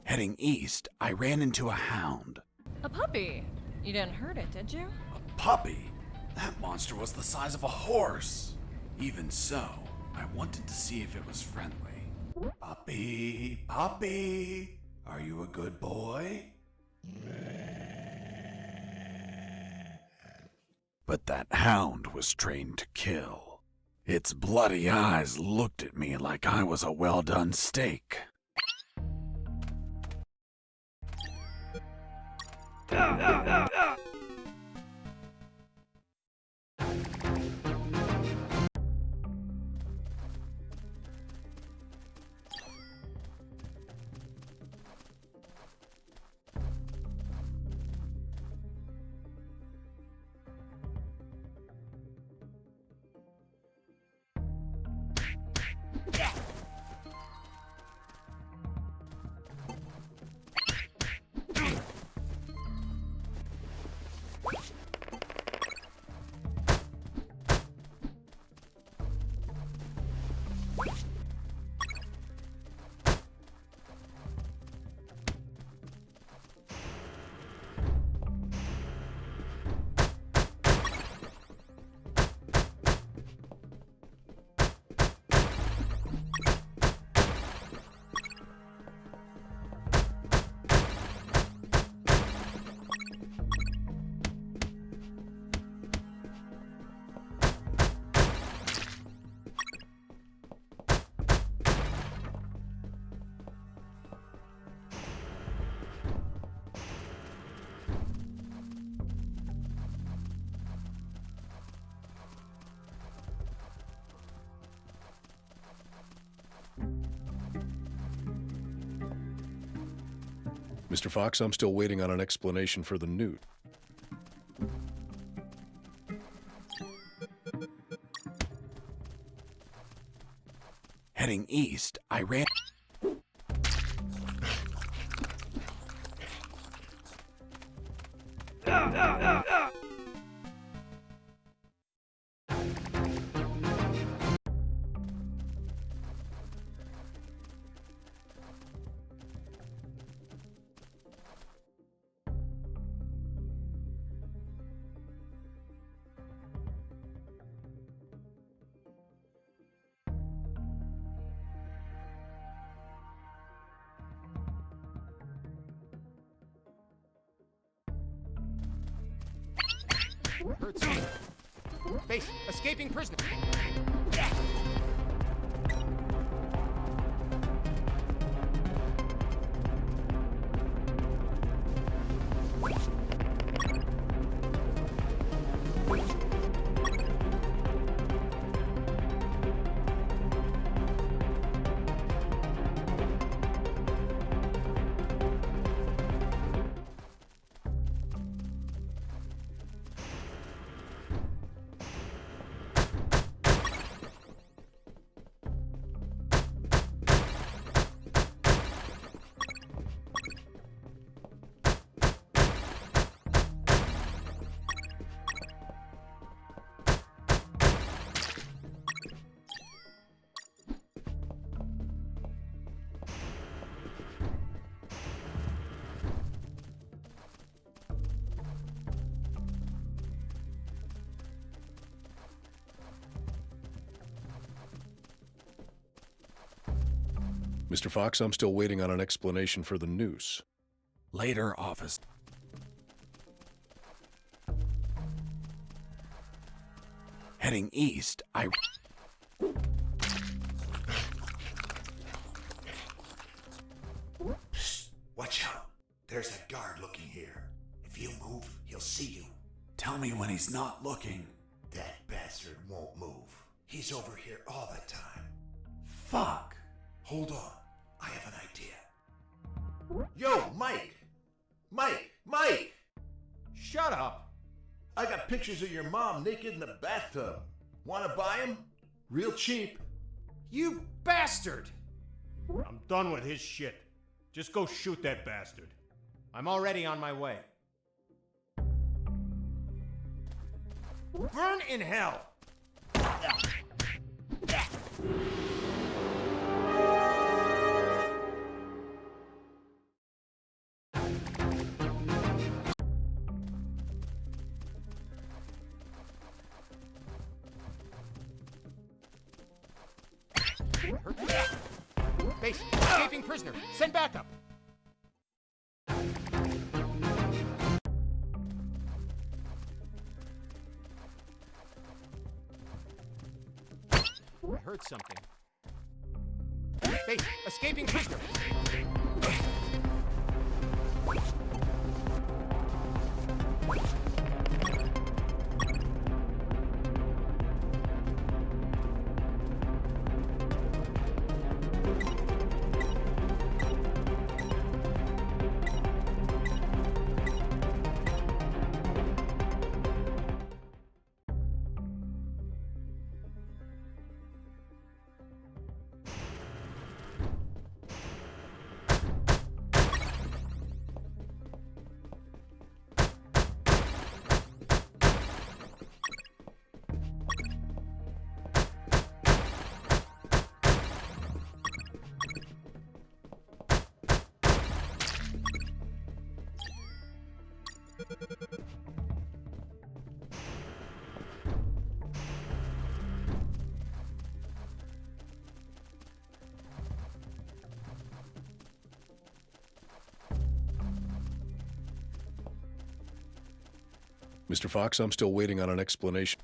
Heading east, I ran into a hound. A puppy. You didn't hurt it, did you? A puppy? That monster was the size of a horse. Even so, I wanted to see if it was friendly. Puppy, puppy, are you a good boy? But that hound was trained to kill. Its bloody eyes looked at me like I was a well-done steak. Mr. Fox, I'm still waiting on an explanation for the newt. Heading east, I ran... Hurts. Base, escaping prisoner. Mr. Fox, I'm still waiting on an explanation for the noose. Later, office. Heading east, I... Psst, watch out. There's a guard looking here. If you move, he'll see you. Tell me when he's not looking. That bastard won't move. He's over here all the time. Fuck. Hold on. I have an idea. Yo, Mike! Mike! Shut up! I got pictures of your mom naked in the bathtub. Wanna buy them? Real cheap. You bastard! I'm done with his shit. Just go shoot that bastard. I'm already on my way. Burn in hell! Base, escaping prisoner. Send backup. I heard something. Base, escaping prisoner. Mr. Fox, I'm still waiting on an explanation.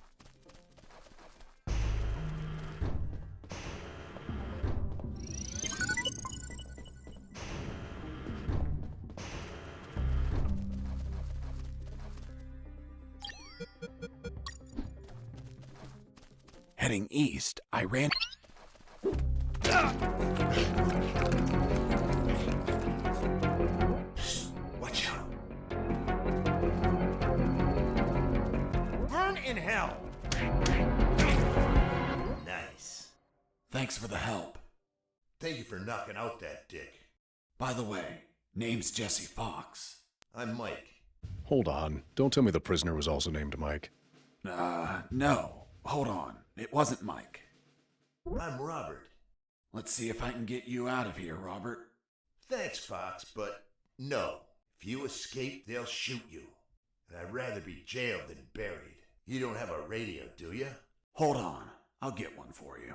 Heading east, I ran... Psst, watch out. Burn in hell! Nice. Thanks for the help. Thank you for knocking out that dick. By the way, name's Jesse Fox. I'm Mike. Hold on. Don't tell me the prisoner was also named Mike. No. Hold on. It wasn't Mike. I'm Robert. Let's see if I can get you out of here, Robert. Thanks, Fox, but no. If you escape, they'll shoot you. And I'd rather be jailed than buried. You don't have a radio, do you? Hold on. I'll get one for you.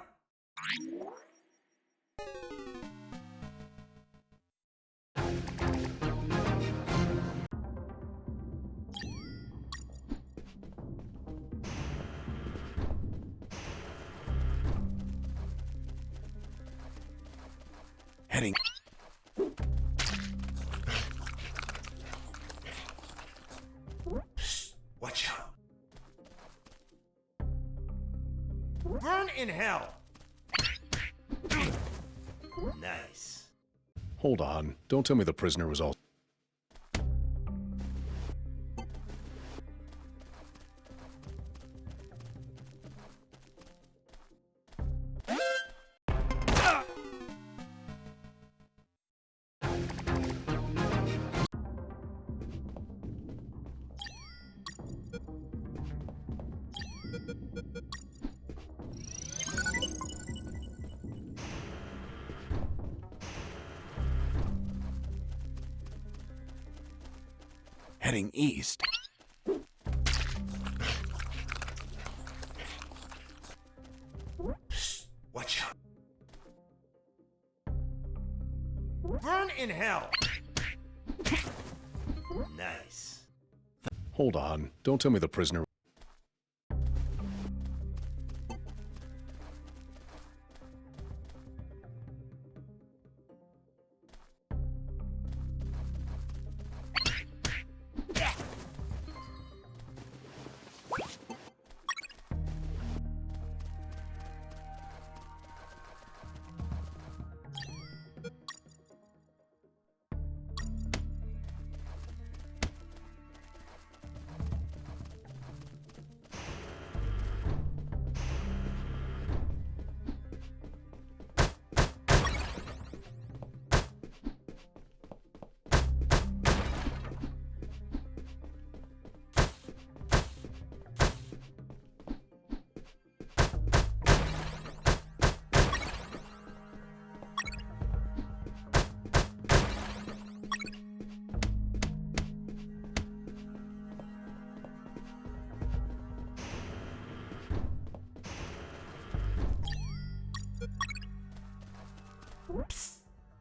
Heading... Psst, watch out. Burn in hell! Nice. Hold on. Don't tell me the prisoner was also... Heading east. Psst, watch out. in hell. Nice. Hold on. Don't tell me the prisoner...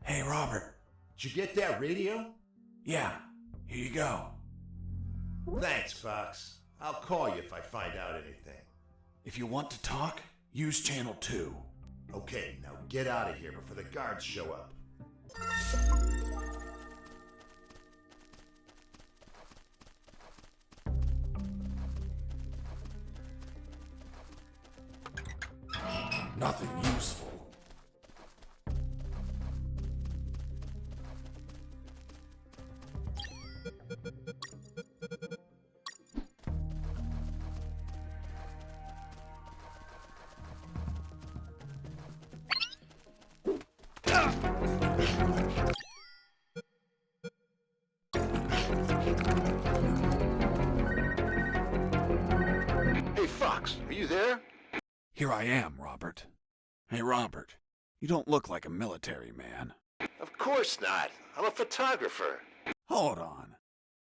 Hey, Robert. Did you get that radio? Yeah, here you go. Thanks, Fox. I'll call you if I find out anything. If you want to talk, use channel 2. Okay, now get out of here before the guards show up. Nothing useful. Hey, Fox, are you there? Here I am, Robert. Hey, Robert. You don't look like a military man. Of course not. I'm a photographer. Hold on.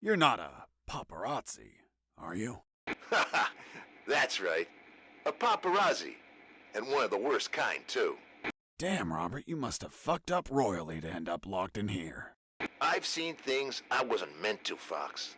You're not a paparazzi, are you? Haha, that's right. A paparazzi. And one of the worst kind, too. Damn, Robert, you must have fucked up royally to end up locked in here. I've seen things I wasn't meant to, Fox.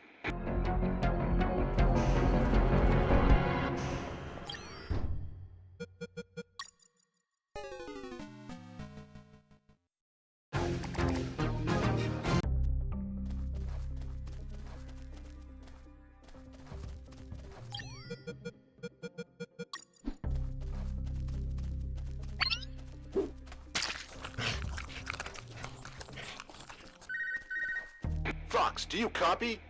Fox, do you copy?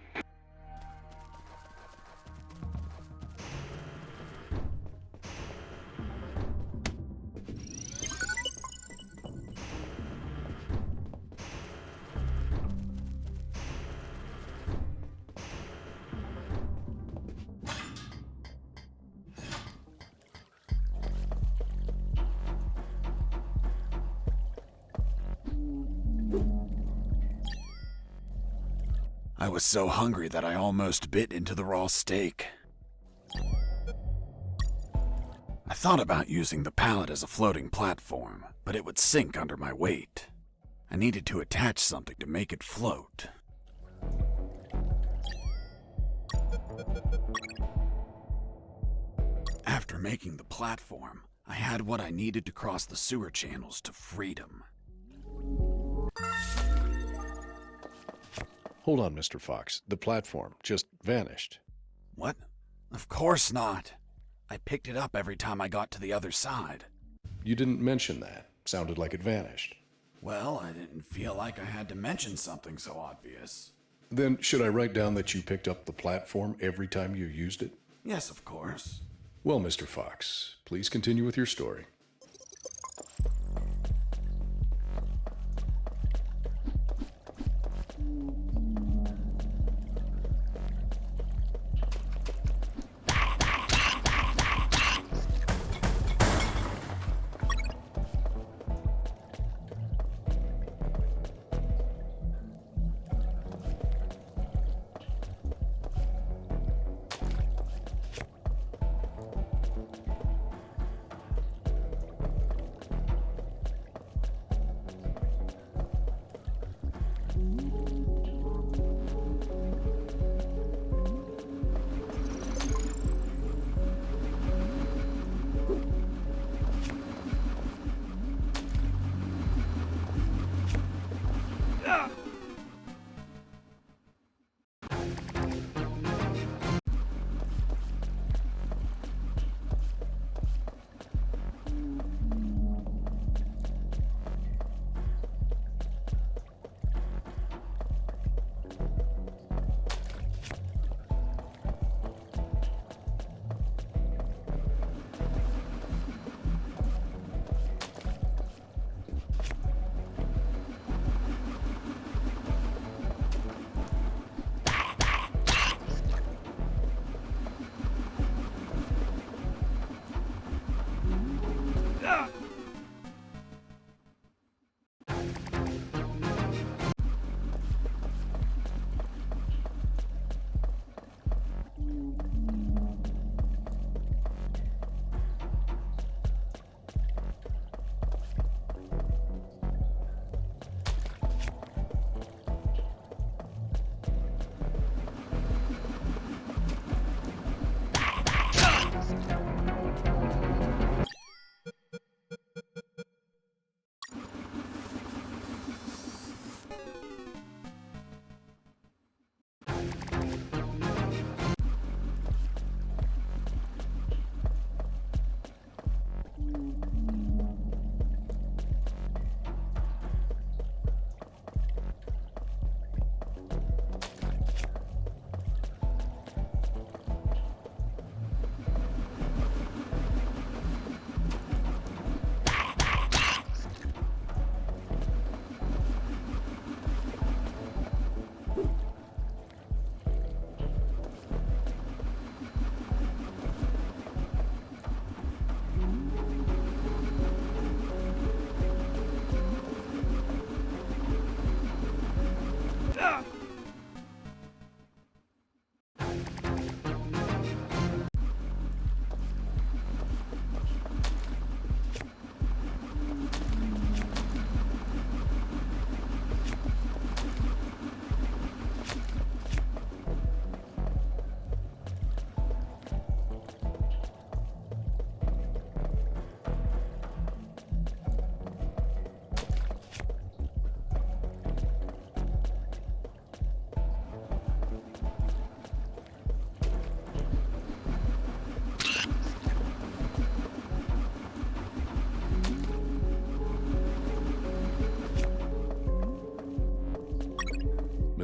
I was so hungry that I almost bit into the raw steak. I thought about using the pallet as a floating platform, but it would sink under my weight. I needed to attach something to make it float. After making the platform, I had what I needed to cross the sewer channels to freedom. Hold on, Mr. Fox. The platform just vanished. What? Of course not. I picked it up every time I got to the other side. You didn't mention that. Sounded like it vanished. Well, I didn't feel like I had to mention something so obvious. Then should I write down that you picked up the platform every time you used it? Yes, of course. Well, Mr. Fox, please continue with your story.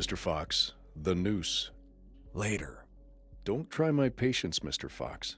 Mr. Fox, the noose. Later. Don't try my patience, Mr. Fox.